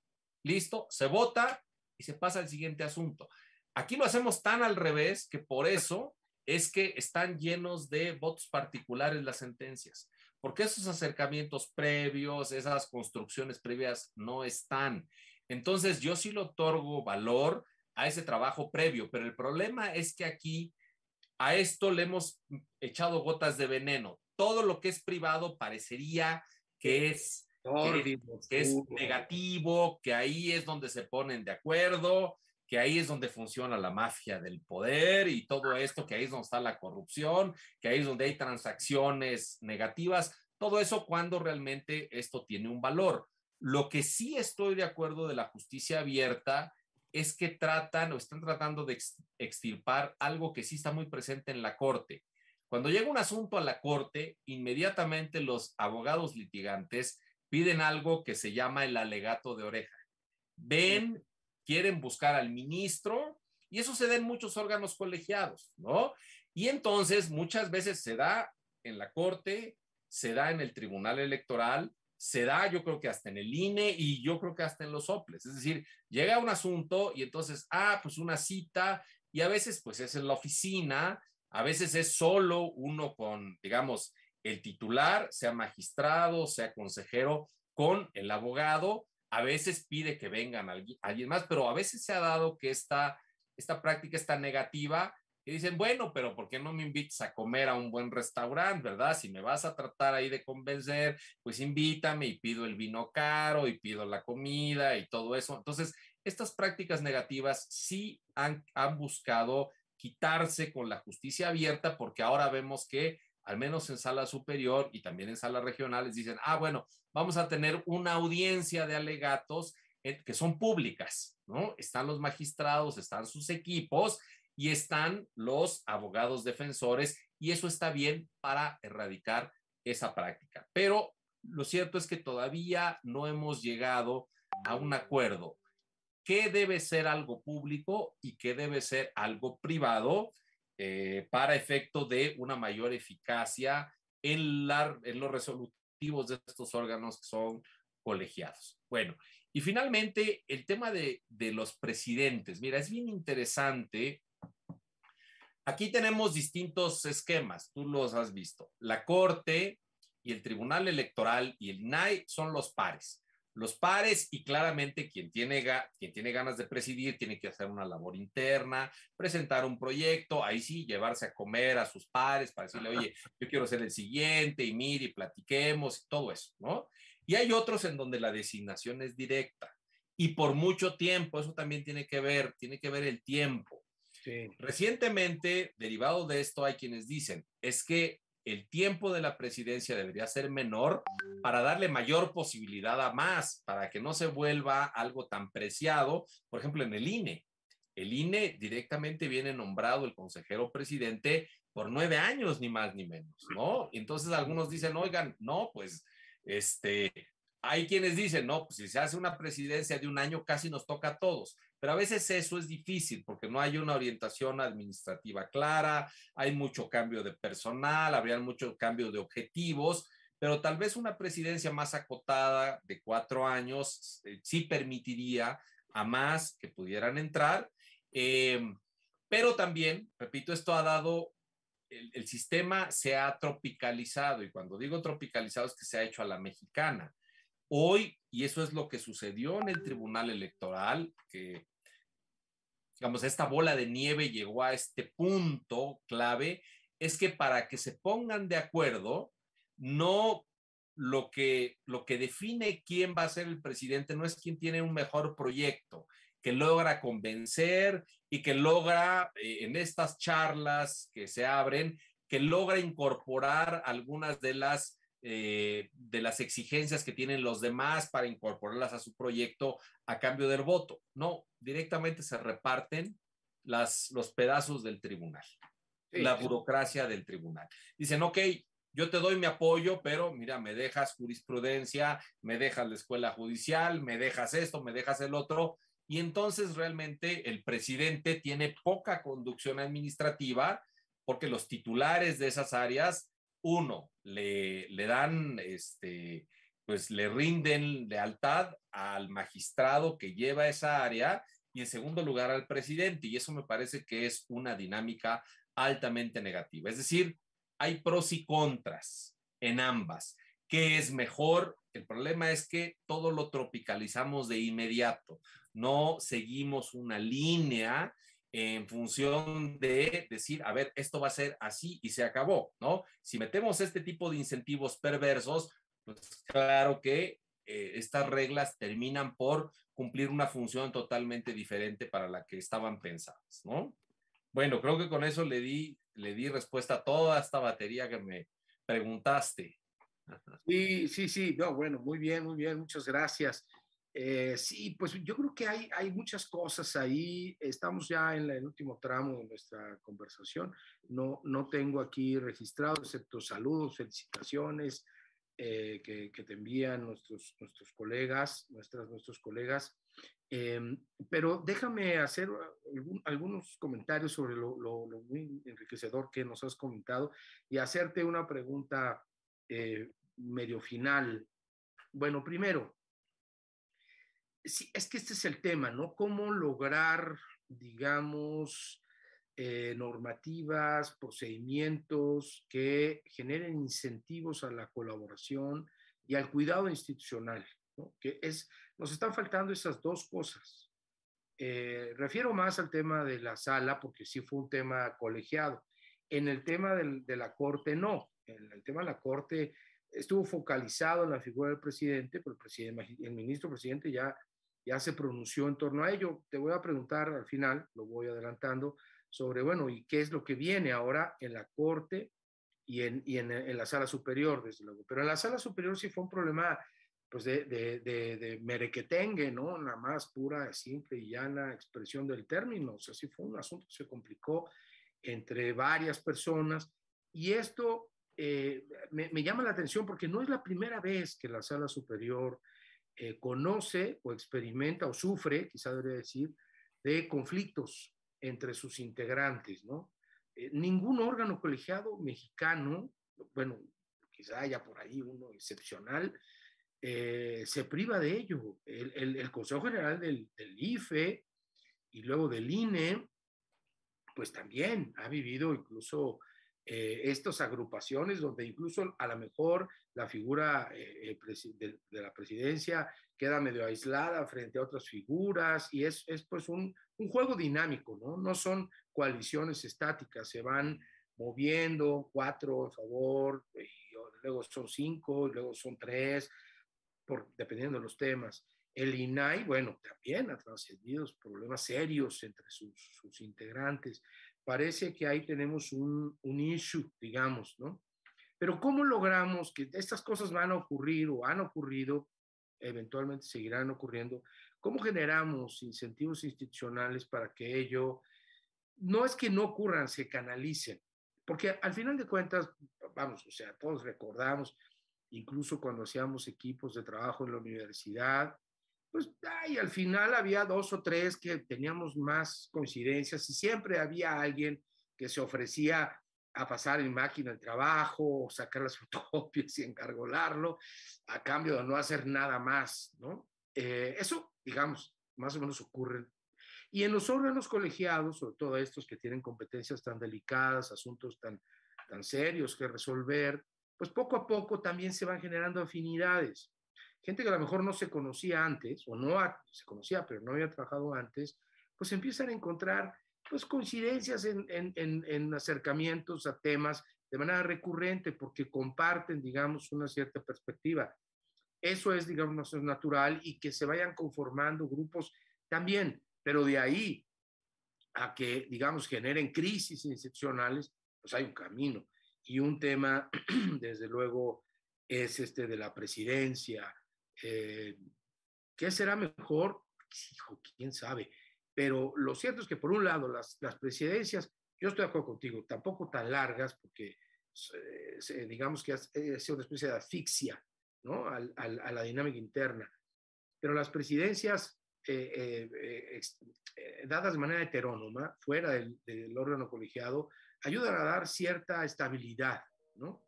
Listo, se vota y se pasa al siguiente asunto. Aquí lo hacemos tan al revés que por eso es que están llenos de votos particulares las sentencias, porque esos acercamientos previos, esas construcciones previas no están. Entonces yo sí le otorgo valor a ese trabajo previo, pero el problema es que aquí a esto le hemos echado gotas de veneno. Todo lo que es privado parecería que es, que es negativo, que ahí es donde se ponen de acuerdo, que ahí es donde funciona la mafia del poder y todo esto, que ahí es donde está la corrupción, que ahí es donde hay transacciones negativas, todo eso cuando realmente esto tiene un valor. Lo que sí estoy de acuerdo de la justicia abierta es que tratan o están tratando de extirpar algo que sí está muy presente en la corte. Cuando llega un asunto a la corte, inmediatamente los abogados litigantes piden algo que se llama el alegato de oreja. Ven, quieren buscar al ministro y eso se da en muchos órganos colegiados, ¿no? Y entonces muchas veces se da en la corte, se da en el tribunal electoral, se da yo creo que hasta en el INE y yo creo que hasta en los soples. Es decir, llega un asunto y entonces, pues una cita y a veces pues es en la oficina, a veces es solo uno con, digamos, el titular, sea magistrado, sea consejero, con el abogado, a veces pide que vengan alguien más, pero a veces se ha dado que esta práctica está negativa y dicen, bueno, pero ¿por qué no me invitas a comer a un buen restaurante, verdad? Si me vas a tratar ahí de convencer, pues invítame y pido el vino caro y pido la comida y todo eso. Entonces, estas prácticas negativas sí han buscado quitarse con la justicia abierta porque ahora vemos que al menos en sala superior y también en salas regionales dicen, bueno, vamos a tener una audiencia de alegatos que son públicas, ¿no? Están los magistrados, están sus equipos y están los abogados defensores y eso está bien para erradicar esa práctica. Pero lo cierto es que todavía no hemos llegado a un acuerdo. ¿Qué debe ser algo público y qué debe ser algo privado para efecto de una mayor eficacia en los resolutivos de estos órganos que son colegiados? Bueno, y finalmente el tema de los presidentes. Mira, es bien interesante. Aquí tenemos distintos esquemas, tú los has visto. La Corte y el Tribunal Electoral y el INAI son los pares. Los pares y claramente quien tiene ganas de presidir tiene que hacer una labor interna, presentar un proyecto, ahí sí, llevarse a comer a sus pares para decirle, oye, yo quiero ser el siguiente y mire, y platiquemos y todo eso, ¿no? Y hay otros en donde la designación es directa y por mucho tiempo, eso también tiene que ver el tiempo. Sí. Recientemente, derivado de esto, hay quienes dicen, es que el tiempo de la presidencia debería ser menor para darle mayor posibilidad a más, para que no se vuelva algo tan preciado, por ejemplo, en el INE. El INE directamente viene nombrado el consejero presidente por 9 años, ni más ni menos, ¿no? Entonces algunos dicen, oigan, no, pues, hay quienes dicen, no, pues si se hace una presidencia de un año, casi nos toca a todos. Pero a veces eso es difícil porque no hay una orientación administrativa clara, hay mucho cambio de personal, habría mucho cambio de objetivos, pero tal vez una presidencia más acotada de 4 años sí permitiría a más que pudieran entrar. Pero también, repito, esto ha dado, el sistema se ha tropicalizado y cuando digo tropicalizado es que se ha hecho a la mexicana. Hoy, y eso es lo que sucedió en el Tribunal Electoral, que, digamos, esta bola de nieve llegó a este punto clave, es que para que se pongan de acuerdo, no lo que define quién va a ser el presidente no es quién tiene un mejor proyecto, que logra convencer y que logra, en estas charlas que se abren, que logra incorporar algunas de las exigencias que tienen los demás para incorporarlas a su proyecto a cambio del voto. No, directamente se reparten los pedazos del tribunal. la burocracia del tribunal. Dicen, ok, yo te doy mi apoyo, pero mira, me dejas jurisprudencia, me dejas la escuela judicial, me dejas esto, me dejas el otro, y entonces realmente el presidente tiene poca conducción administrativa porque los titulares de esas áreas, uno, le dan, pues le rinden lealtad al magistrado que lleva esa área y en segundo lugar al presidente, y eso me parece que es una dinámica altamente negativa. Es decir, hay pros y contras en ambas. ¿Qué es mejor? El problema es que todo lo tropicalizamos de inmediato. No seguimos una línea en función de decir, a ver, esto va a ser así y se acabó, ¿no? Si metemos este tipo de incentivos perversos, pues claro que estas reglas terminan por cumplir una función totalmente diferente para la que estaban pensadas, ¿no? Bueno, creo que con eso le di respuesta a toda esta batería que me preguntaste. Sí, sí, sí, no, bueno, muy bien, muchas gracias. Sí, pues yo creo que hay muchas cosas ahí. Estamos ya en el último tramo de nuestra conversación. No tengo aquí registrado, excepto saludos, felicitaciones que te envían nuestros colegas, nuestros colegas. Eh, pero déjame hacer algunos comentarios sobre lo muy enriquecedor que nos has comentado y hacerte una pregunta medio final. Bueno, primero, sí, es que este es el tema, ¿no? ¿Cómo lograr, digamos, normativas, procedimientos que generen incentivos a la colaboración y al cuidado institucional, ¿no? Nos están faltando esas dos cosas. Refiero más al tema de la sala, porque sí fue un tema colegiado. En el tema de la Corte, no. En el tema de la Corte estuvo focalizado en la figura del presidente, pero el ministro presidente ya se pronunció en torno a ello. Te voy a preguntar al final, lo voy adelantando, sobre, bueno, ¿y qué es lo que viene ahora en la Corte en la sala superior, desde luego? Pero en la sala superior sí fue un problema pues de merequetengue, ¿no? Nada más pura, simple y llana expresión del término. O sea, sí fue un asunto que se complicó entre varias personas. Y esto me llama la atención porque no es la primera vez que la sala superior conoce o experimenta o sufre, quizá debería decir, de conflictos entre sus integrantes, ¿no? Ningún órgano colegiado mexicano, bueno, quizá haya por ahí uno excepcional, se priva de ello. El Consejo General del IFE y luego del INE, pues también ha vivido incluso estas agrupaciones donde incluso a lo mejor la figura de la presidencia queda medio aislada frente a otras figuras y es pues un juego dinámico, ¿no? No son coaliciones estáticas, se van moviendo, 4 a favor, y luego son 5, y luego son 3, dependiendo de los temas. El INAI, bueno, también ha trascendido problemas serios entre sus integrantes. Parece que ahí tenemos un issue, digamos, ¿no? Pero ¿cómo logramos que estas cosas van a ocurrir o han ocurrido, eventualmente seguirán ocurriendo? ¿Cómo generamos incentivos institucionales para que ello, no es que no ocurran, se canalicen? Porque al final de cuentas, vamos, o sea, todos recordamos, incluso cuando hacíamos equipos de trabajo en la universidad, pues al final había 2 o 3 que teníamos más coincidencias y siempre había alguien que se ofrecía a pasar en máquina el trabajo, o sacar las fotocopias y encargolarlo, a cambio de no hacer nada más, ¿no? Eso, digamos, más o menos ocurre. Y en los órganos colegiados, sobre todo estos que tienen competencias tan delicadas, asuntos tan serios que resolver, pues poco a poco también se van generando afinidades. Gente que a lo mejor no se conocía antes, o no se conocía, pero no había trabajado antes, pues empiezan a encontrar pues coincidencias en acercamientos a temas de manera recurrente porque comparten, digamos, una cierta perspectiva. Eso es, digamos, natural y que se vayan conformando grupos también, pero de ahí a que, digamos, generen crisis institucionales, pues hay un camino. Y un tema, desde luego, es este de la presidencia. ¿Qué será mejor? Hijo, quién sabe. Pero lo cierto es que, por un lado, las presidencias yo estoy de acuerdo contigo, tampoco tan largas, porque digamos que ha sido una especie de asfixia, ¿no? A la dinámica interna. Pero las presidencias dadas de manera heterónoma, fuera del órgano colegiado, ayudan a dar cierta estabilidad, ¿no?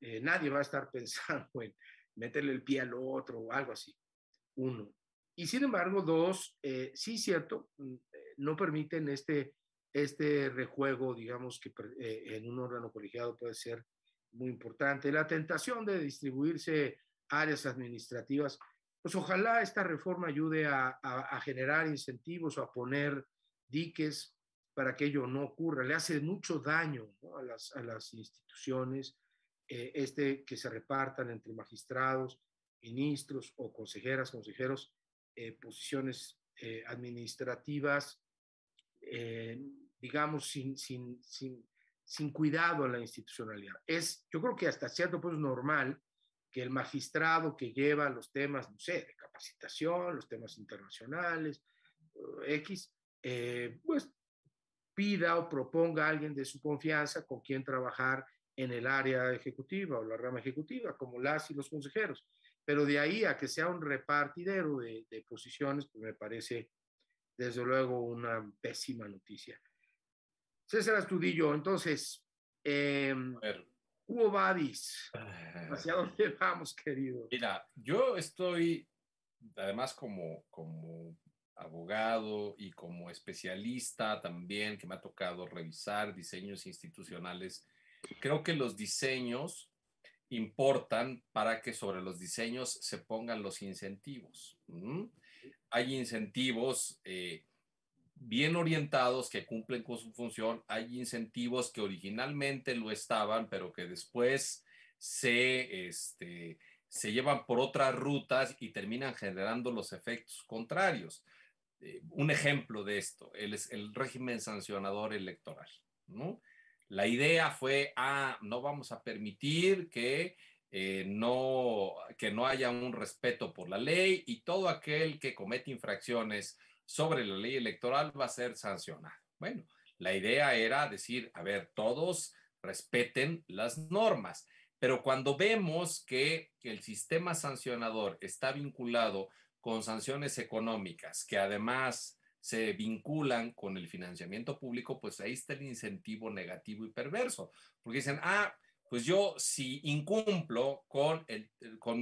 Nadie va a estar pensando en meterle el pie al otro o algo así, uno. Y sin embargo, dos, sí, cierto, no permiten este rejuego, digamos, que en un órgano colegiado puede ser muy importante. La tentación de distribuirse áreas administrativas, pues ojalá esta reforma ayude a generar incentivos o a poner diques para que ello no ocurra. Le hace mucho daño, ¿no? a las instituciones, que se repartan entre magistrados, ministros o consejeras, consejeros, posiciones administrativas, eh, digamos, sin cuidado a la institucionalidad. Yo creo que hasta cierto punto es normal que el magistrado que lleva los temas, no sé, de capacitación, los temas internacionales, X, pues pida o proponga a alguien de su confianza con quien trabajar en el área ejecutiva o la rama ejecutiva, como las y los consejeros. Pero de ahí a que sea un repartidero de posiciones, pues me parece desde luego una pésima noticia. César Astudillo, entonces, A ver, Hugo Badis, ¿hacia dónde vamos, querido? mira, yo estoy, además como abogado y como especialista también, que me ha tocado revisar diseños institucionales, creo que los diseños importan para que sobre los diseños se pongan los incentivos. ¿Mm? Hay incentivos bien orientados que cumplen con su función, hay incentivos que originalmente lo estaban, pero que después se llevan por otras rutas y terminan generando los efectos contrarios. Un ejemplo de esto es el régimen sancionador electoral, ¿no? La idea fue, no vamos a permitir que no haya un respeto por la ley y todo aquel que comete infracciones sobre la ley electoral va a ser sancionado. Bueno, la idea era decir, a ver, todos respeten las normas, pero cuando vemos que el sistema sancionador está vinculado con sanciones económicas que además se vinculan con el financiamiento público, pues ahí está el incentivo negativo y perverso, porque dicen, pues yo si incumplo con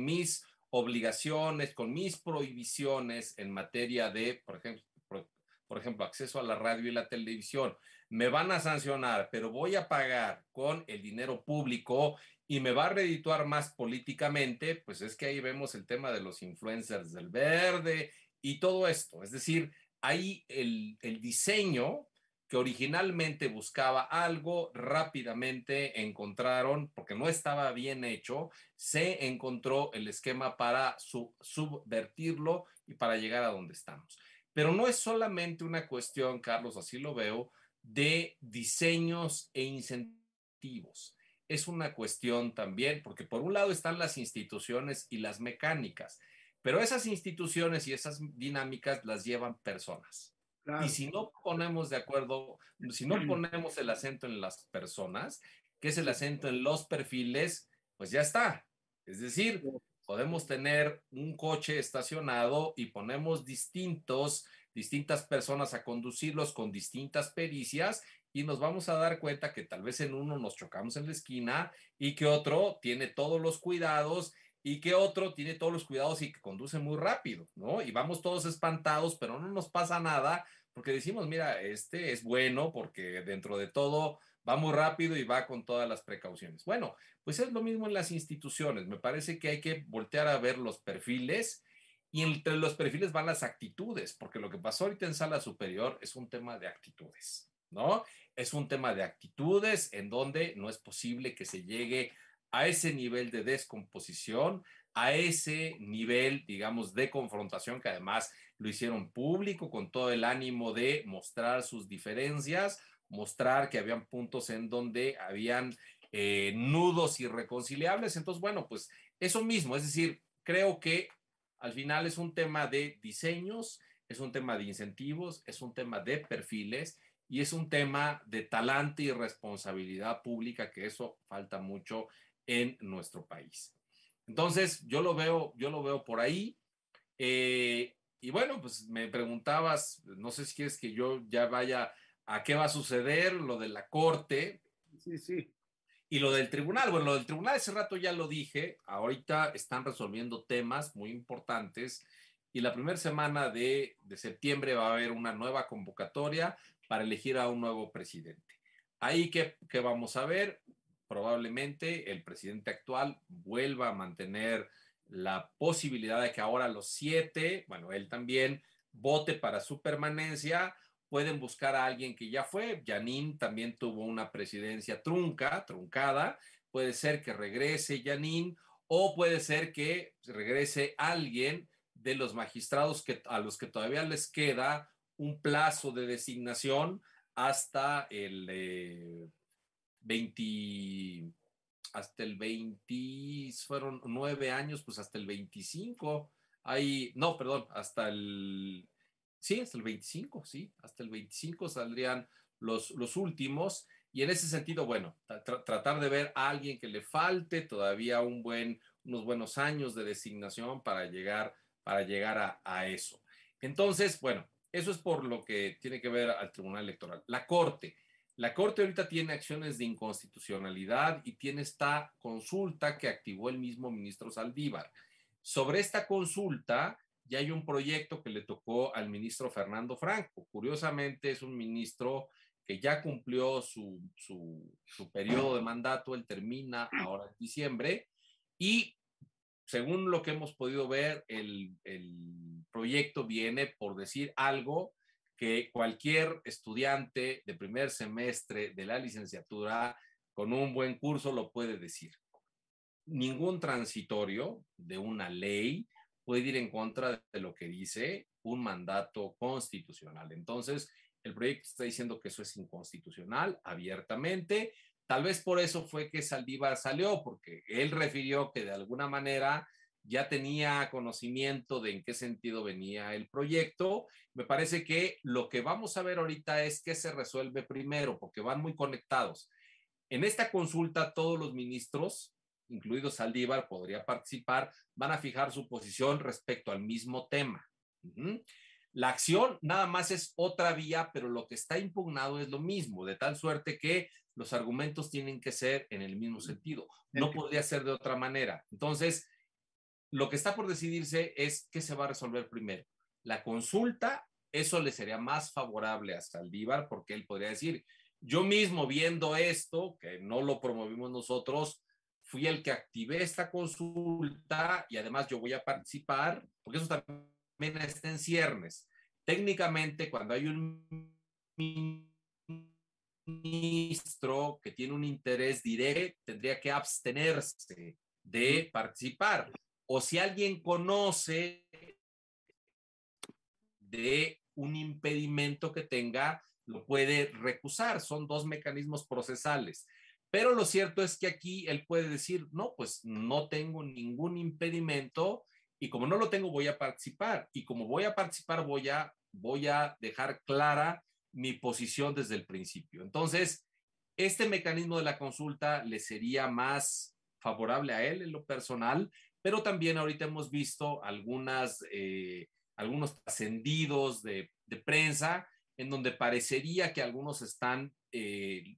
mis obligaciones, con mis prohibiciones en materia de, por ejemplo, acceso a la radio y la televisión, me van a sancionar, pero voy a pagar con el dinero público y me va a redituar más políticamente, pues es que ahí vemos el tema de los influencers del verde y todo esto. Es decir, ahí el diseño que originalmente buscaba algo, rápidamente encontraron, porque no estaba bien hecho, se encontró el esquema para subvertirlo y para llegar a donde estamos. Pero no es solamente una cuestión, Carlos, así lo veo, de diseños e incentivos. Es una cuestión también, porque por un lado están las instituciones y las mecánicas, pero esas instituciones y esas dinámicas las llevan personas. Y Claro. si no ponemos de acuerdo, si no ponemos el acento en las personas, que es el acento en los perfiles, pues ya está. Es decir, podemos tener un coche estacionado y ponemos distintas personas a conducirlos con distintas pericias y nos vamos a dar cuenta que tal vez en uno nos chocamos en la esquina y que otro tiene todos los cuidados y que otro tiene todos los cuidados y que conduce muy rápido, ¿no? Y vamos todos espantados, pero no nos pasa nada porque decimos, mira, este es bueno porque dentro de todo va muy rápido y va con todas las precauciones. Bueno, pues es lo mismo en las instituciones. Me parece que hay que voltear a ver los perfiles y entre los perfiles van las actitudes, porque lo que pasó ahorita en sala superior es un tema de actitudes, ¿no? Es un tema de actitudes en donde no es posible que se llegue a ese nivel de descomposición, a ese nivel, digamos, de confrontación, que además lo hicieron público con todo el ánimo de mostrar sus diferencias, mostrar que habían puntos en donde habían nudos irreconciliables. Entonces, bueno, pues eso mismo, es decir, creo que al final es un tema de diseños, es un tema de incentivos, es un tema de perfiles y es un tema de talante y responsabilidad pública, que eso falta mucho en nuestro país. Entonces, yo lo veo por ahí. Y bueno, pues me preguntabas, no sé si quieres que yo ya vaya a qué va a suceder, lo de la corte. Sí, sí. Y lo del tribunal, bueno, lo del tribunal ese rato ya lo dije, ahorita están resolviendo temas muy importantes y la primera semana de septiembre va a haber una nueva convocatoria para elegir a un nuevo presidente. Ahí que vamos a ver, probablemente el presidente actual vuelva a mantener la posibilidad de que ahora los 7, bueno, él también vote para su permanencia. Pueden buscar a alguien que ya fue. Yanín también tuvo una presidencia truncada. Puede ser que regrese Yanín o puede ser que regrese alguien de los magistrados a los que todavía les queda un plazo de designación hasta el 20, hasta el 20, fueron 9 años, pues hasta el 25. No, perdón, sí, hasta el 25, sí, hasta el 25 saldrían los últimos. Y en ese sentido, bueno, tratar de ver a alguien que le falte todavía unos buenos años de designación para llegar a eso. Entonces, bueno, eso es por lo que tiene que ver al Tribunal Electoral. La Corte ahorita tiene acciones de inconstitucionalidad y tiene esta consulta que activó el mismo ministro Saldívar. Sobre esta consulta, ya hay un proyecto que le tocó al ministro Fernando Franco. Curiosamente, es un ministro que ya cumplió su periodo de mandato, él termina ahora en diciembre, y según lo que hemos podido ver, el proyecto viene por decir algo que cualquier estudiante de primer semestre de la licenciatura con un buen curso lo puede decir. Ningún transitorio de una ley puede ir en contra de lo que dice un mandato constitucional. Entonces, el proyecto está diciendo que eso es inconstitucional abiertamente. Tal vez por eso fue que Saldívar salió, porque él refirió que de alguna manera ya tenía conocimiento de en qué sentido venía el proyecto. Me parece que lo que vamos a ver ahorita es qué se resuelve primero, porque van muy conectados. En esta consulta, todos los ministros, incluido Saldívar, podría participar, van a fijar su posición respecto al mismo tema. La acción nada más es otra vía, pero lo que está impugnado es lo mismo, de tal suerte que los argumentos tienen que ser en el mismo sentido. No podría ser de otra manera. Entonces, lo que está por decidirse es qué se va a resolver primero. La consulta, eso le sería más favorable a Saldívar, porque él podría decir, yo mismo viendo esto, que no lo promovimos nosotros, fui el que activé esta consulta y además yo voy a participar, porque eso también está en ciernes. Técnicamente, cuando hay un ministro que tiene un interés directo, tendría que abstenerse de participar. O si alguien conoce de un impedimento que tenga, lo puede recusar. Son dos mecanismos procesales. Pero lo cierto es que aquí él puede decir, no, pues no tengo ningún impedimento y como no lo tengo voy a participar. Y como voy a participar voy a dejar clara mi posición desde el principio. Entonces, este mecanismo de la consulta le sería más favorable a él en lo personal, pero también ahorita hemos visto algunos trascendidos de prensa en donde parecería que algunos están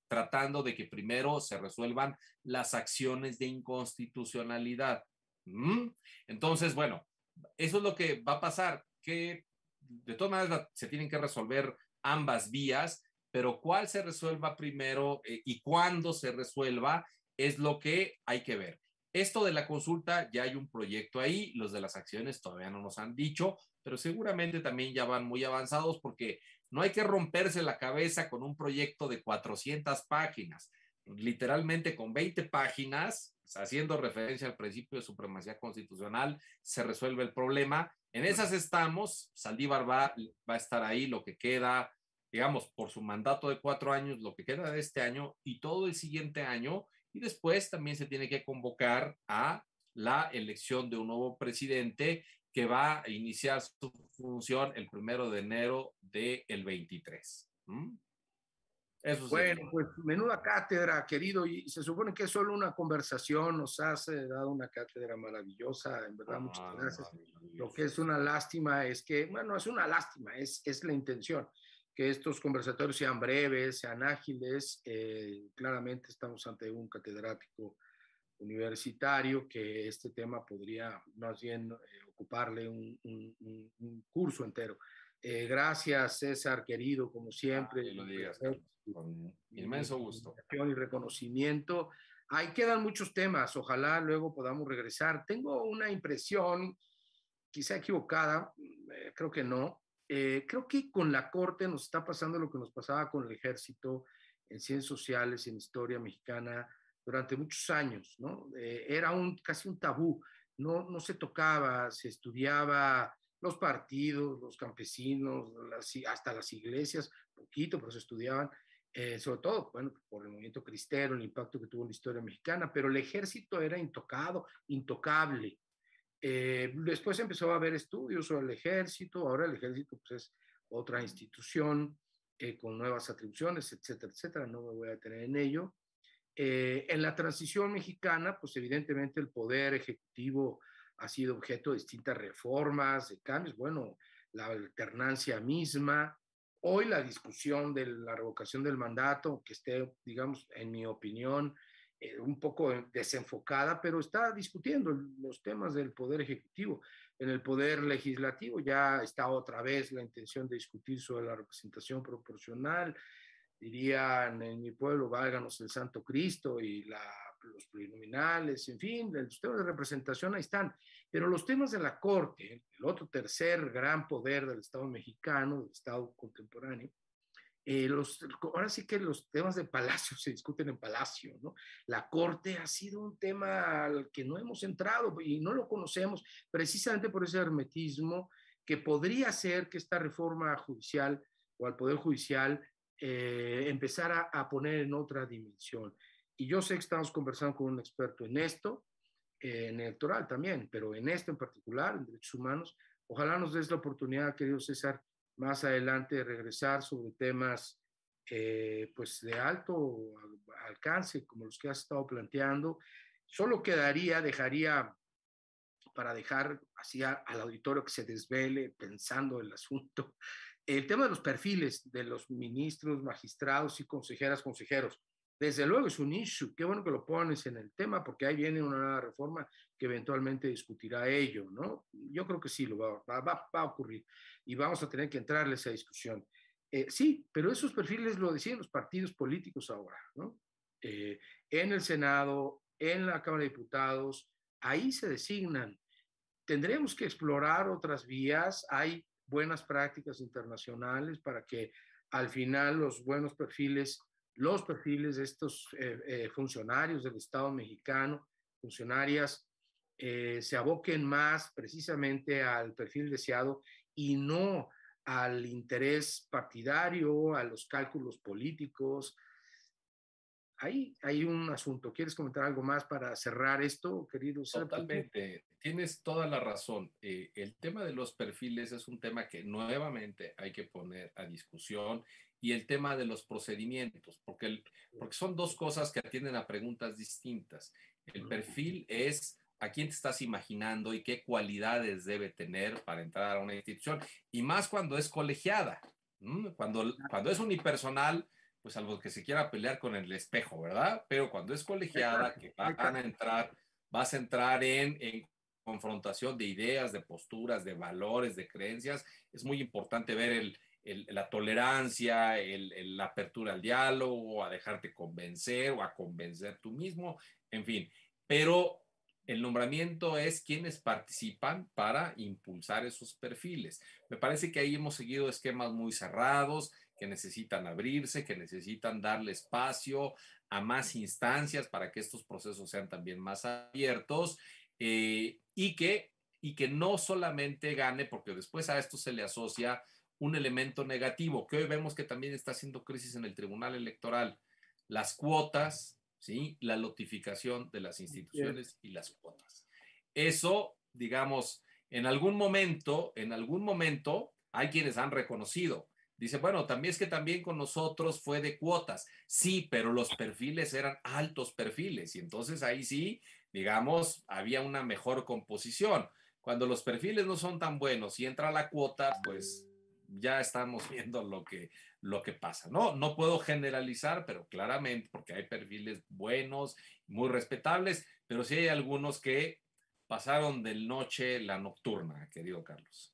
tratando de que primero se resuelvan las acciones de inconstitucionalidad. Entonces, bueno, eso es lo que va a pasar, que de todas maneras se tienen que resolver ambas vías, pero cuál se resuelva primero y cuándo se resuelva es lo que hay que ver. Esto de la consulta, ya hay un proyecto ahí, los de las acciones todavía no nos han dicho, pero seguramente también ya van muy avanzados porque no hay que romperse la cabeza con un proyecto de 400 páginas. Literalmente con 20 páginas, haciendo referencia al principio de supremacía constitucional, se resuelve el problema. En esas estamos, Saldívar va a estar ahí lo que queda, digamos, por su mandato de 4 años, lo que queda de este año y todo el siguiente año, y después también se tiene que convocar a la elección de un nuevo presidente que va a iniciar su función el 1 de enero del 23. Eso Bueno, sería. pues menuda cátedra, querido, y se supone que es solo una conversación, nos has dado una cátedra maravillosa, en verdad, muchas Ah, gracias. Lo que maravilloso. es una lástima es que, bueno, es una lástima, es la intención, que estos conversatorios sean breves, sean ágiles. Claramente estamos ante un catedrático universitario que este tema podría más bien ocuparle un curso entero. Gracias, César, querido, como Ah, siempre, ni lo digas, Carlos. Con mi inmenso gusto. admiración y reconocimiento. Ahí quedan muchos temas, ojalá luego podamos regresar. Tengo una impresión, quizá equivocada, creo que no. Creo que con la Corte nos está pasando lo que nos pasaba con el Ejército en ciencias sociales, en historia mexicana, durante muchos años, ¿no? Era casi un tabú, no se tocaba, se estudiaba los partidos, los campesinos, hasta las iglesias, poquito, pero se estudiaban, sobre todo, bueno, por el movimiento cristero, el impacto que tuvo en la historia mexicana, pero el ejército era intocado, intocable. Después empezó a haber estudios sobre el ejército, ahora el ejército pues, es otra institución con nuevas atribuciones, etcétera, etcétera, no me voy a detener en ello. En la transición mexicana, pues evidentemente el poder ejecutivo ha sido objeto de distintas reformas, de cambios, bueno, la alternancia misma. Hoy la discusión de la revocación del mandato, que esté, digamos, en mi opinión, un poco desenfocada, pero está discutiendo los temas del poder ejecutivo. En el poder legislativo ya está otra vez la intención de discutir sobre la representación proporcional, dirían en mi pueblo, válganos el Santo Cristo y los plurinominales, en fin, los temas de representación ahí están. Pero los temas de la Corte, el otro tercer gran poder del Estado mexicano, del Estado contemporáneo, ahora sí que los temas de Palacio se discuten en Palacio, ¿no? La Corte ha sido un tema al que no hemos entrado y no lo conocemos precisamente por ese hermetismo que podría ser que esta reforma judicial o al Poder Judicial empezara a poner en otra dimensión. Y yo sé que estamos conversando con un experto en esto, en electoral también, pero en esto en particular, en derechos humanos. Ojalá nos des la oportunidad, querido César, más adelante de regresar sobre temas pues de alto alcance, como los que has estado planteando. Solo dejaría para dejar así al auditorio que se desvele pensando el asunto, el tema de los perfiles de los ministros, magistrados y consejeras, consejeros. Desde luego es un issue, qué bueno que lo pones en el tema porque ahí viene una nueva reforma que eventualmente discutirá ello, ¿no? Yo creo que sí, va a ocurrir y vamos a tener que entrarle a esa discusión. Sí, pero esos perfiles lo deciden los partidos políticos ahora, ¿no? En el Senado, en la Cámara de Diputados, ahí se designan. Tendremos que explorar otras vías. Hay buenas prácticas internacionales para que al final los perfiles de estos funcionarios del Estado mexicano, funcionarias, se aboquen más precisamente al perfil deseado y no al interés partidario, a los cálculos políticos. Ahí hay un asunto. ¿Quieres comentar algo más para cerrar esto, querido César? Totalmente, tienes toda la razón. El tema de los perfiles es un tema que nuevamente hay que poner a discusión y el tema de los procedimientos, porque son dos cosas que atienden a preguntas distintas. El perfil es a quién te estás imaginando y qué cualidades debe tener para entrar a una institución, y más cuando es colegiada. Cuando es unipersonal, pues algo que se quiera pelear con el espejo, ¿verdad? Pero cuando es colegiada, que van a entrar, vas a entrar en confrontación de ideas, de posturas, de valores, de creencias. Es muy importante ver la tolerancia, la apertura al diálogo, a dejarte convencer o a convencer tú mismo, en fin. Pero el nombramiento es quienes participan para impulsar esos perfiles. Me parece que ahí hemos seguido esquemas muy cerrados, que necesitan abrirse, que necesitan darle espacio a más instancias para que estos procesos sean también más abiertos, y que no solamente gane, porque después a esto se le asocia un elemento negativo, que hoy vemos que también está haciendo crisis en el Tribunal Electoral: las cuotas, ¿sí? La lotificación de las instituciones y las cuotas. Eso, digamos, en algún momento, hay quienes han reconocido, Dice, bueno, también es que también con nosotros fue de cuotas. Sí, pero los perfiles eran altos perfiles y entonces ahí sí, digamos, había una mejor composición. Cuando los perfiles no son tan buenos y entra la cuota, pues ya estamos viendo lo que pasa. No puedo generalizar, pero claramente, porque hay perfiles buenos, muy respetables, pero sí hay algunos que pasaron del noche la nocturna, querido Carlos.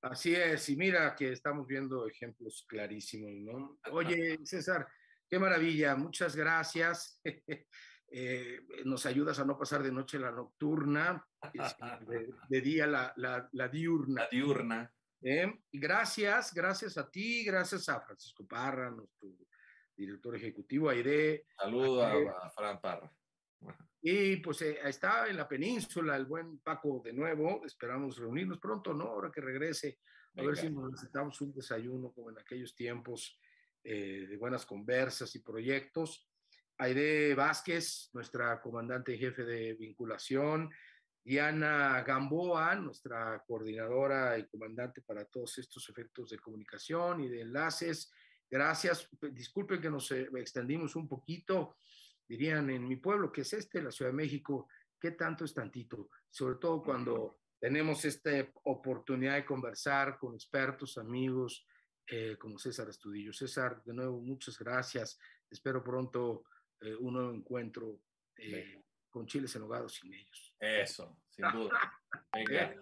Así es, y mira que estamos viendo ejemplos clarísimos, ¿no? Oye, César, qué maravilla, muchas gracias. Nos ayudas a no pasar de noche la nocturna, de día la diurna. La diurna. Gracias a ti, gracias a Francisco Parra, nuestro director ejecutivo, Aide. Saludo a Fran Parra. Y pues está en la península el buen Paco de nuevo. Esperamos reunirnos pronto, ¿no? Ahora que regrese, a Venga. ver si nos necesitamos un desayuno como en aquellos tiempos de buenas conversas y proyectos. Aide Vázquez, nuestra comandante y jefe de vinculación. Diana Gamboa, nuestra coordinadora y comandante para todos estos efectos de comunicación y de enlaces. Gracias. Disculpen que nos extendimos un poquito, dirían en mi pueblo, que es la Ciudad de México, ¿qué tanto es tantito? Sobre todo cuando tenemos esta oportunidad de conversar con expertos, amigos, como César Astudillo. César, de nuevo, muchas gracias. Espero pronto un nuevo encuentro con chiles en nogado sin ellos. Eso, sin duda. Venga.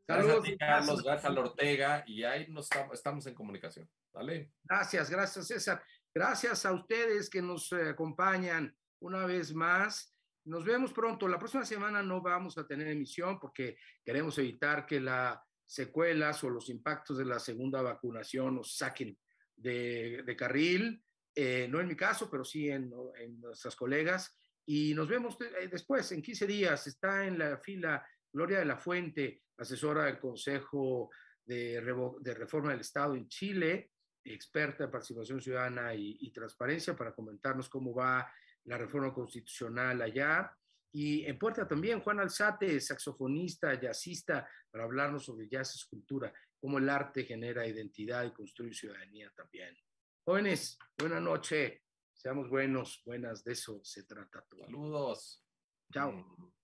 Gracias a Saludos. ti, Carlos, gracias a Ortega, y ahí estamos en comunicación. ¿Vale? Gracias, César. Gracias a ustedes que nos acompañan una vez más. Nos vemos pronto. La próxima semana no vamos a tener emisión porque queremos evitar que las secuelas o los impactos de la segunda vacunación nos saquen de carril. No en mi caso, pero sí en nuestras colegas. Y nos vemos después, en 15 días. Está en la fila Gloria de la Fuente, asesora del Consejo de Reforma del Estado en Chile, experta en participación ciudadana y transparencia, para comentarnos cómo va la reforma constitucional allá. Y en puerta también Juan Alzate, saxofonista, jazzista, para hablarnos sobre jazz es cultura, cómo el arte genera identidad y construye ciudadanía también. Jóvenes, buena noche, seamos buenos, buenas, de eso se trata todo. Saludos. Chao.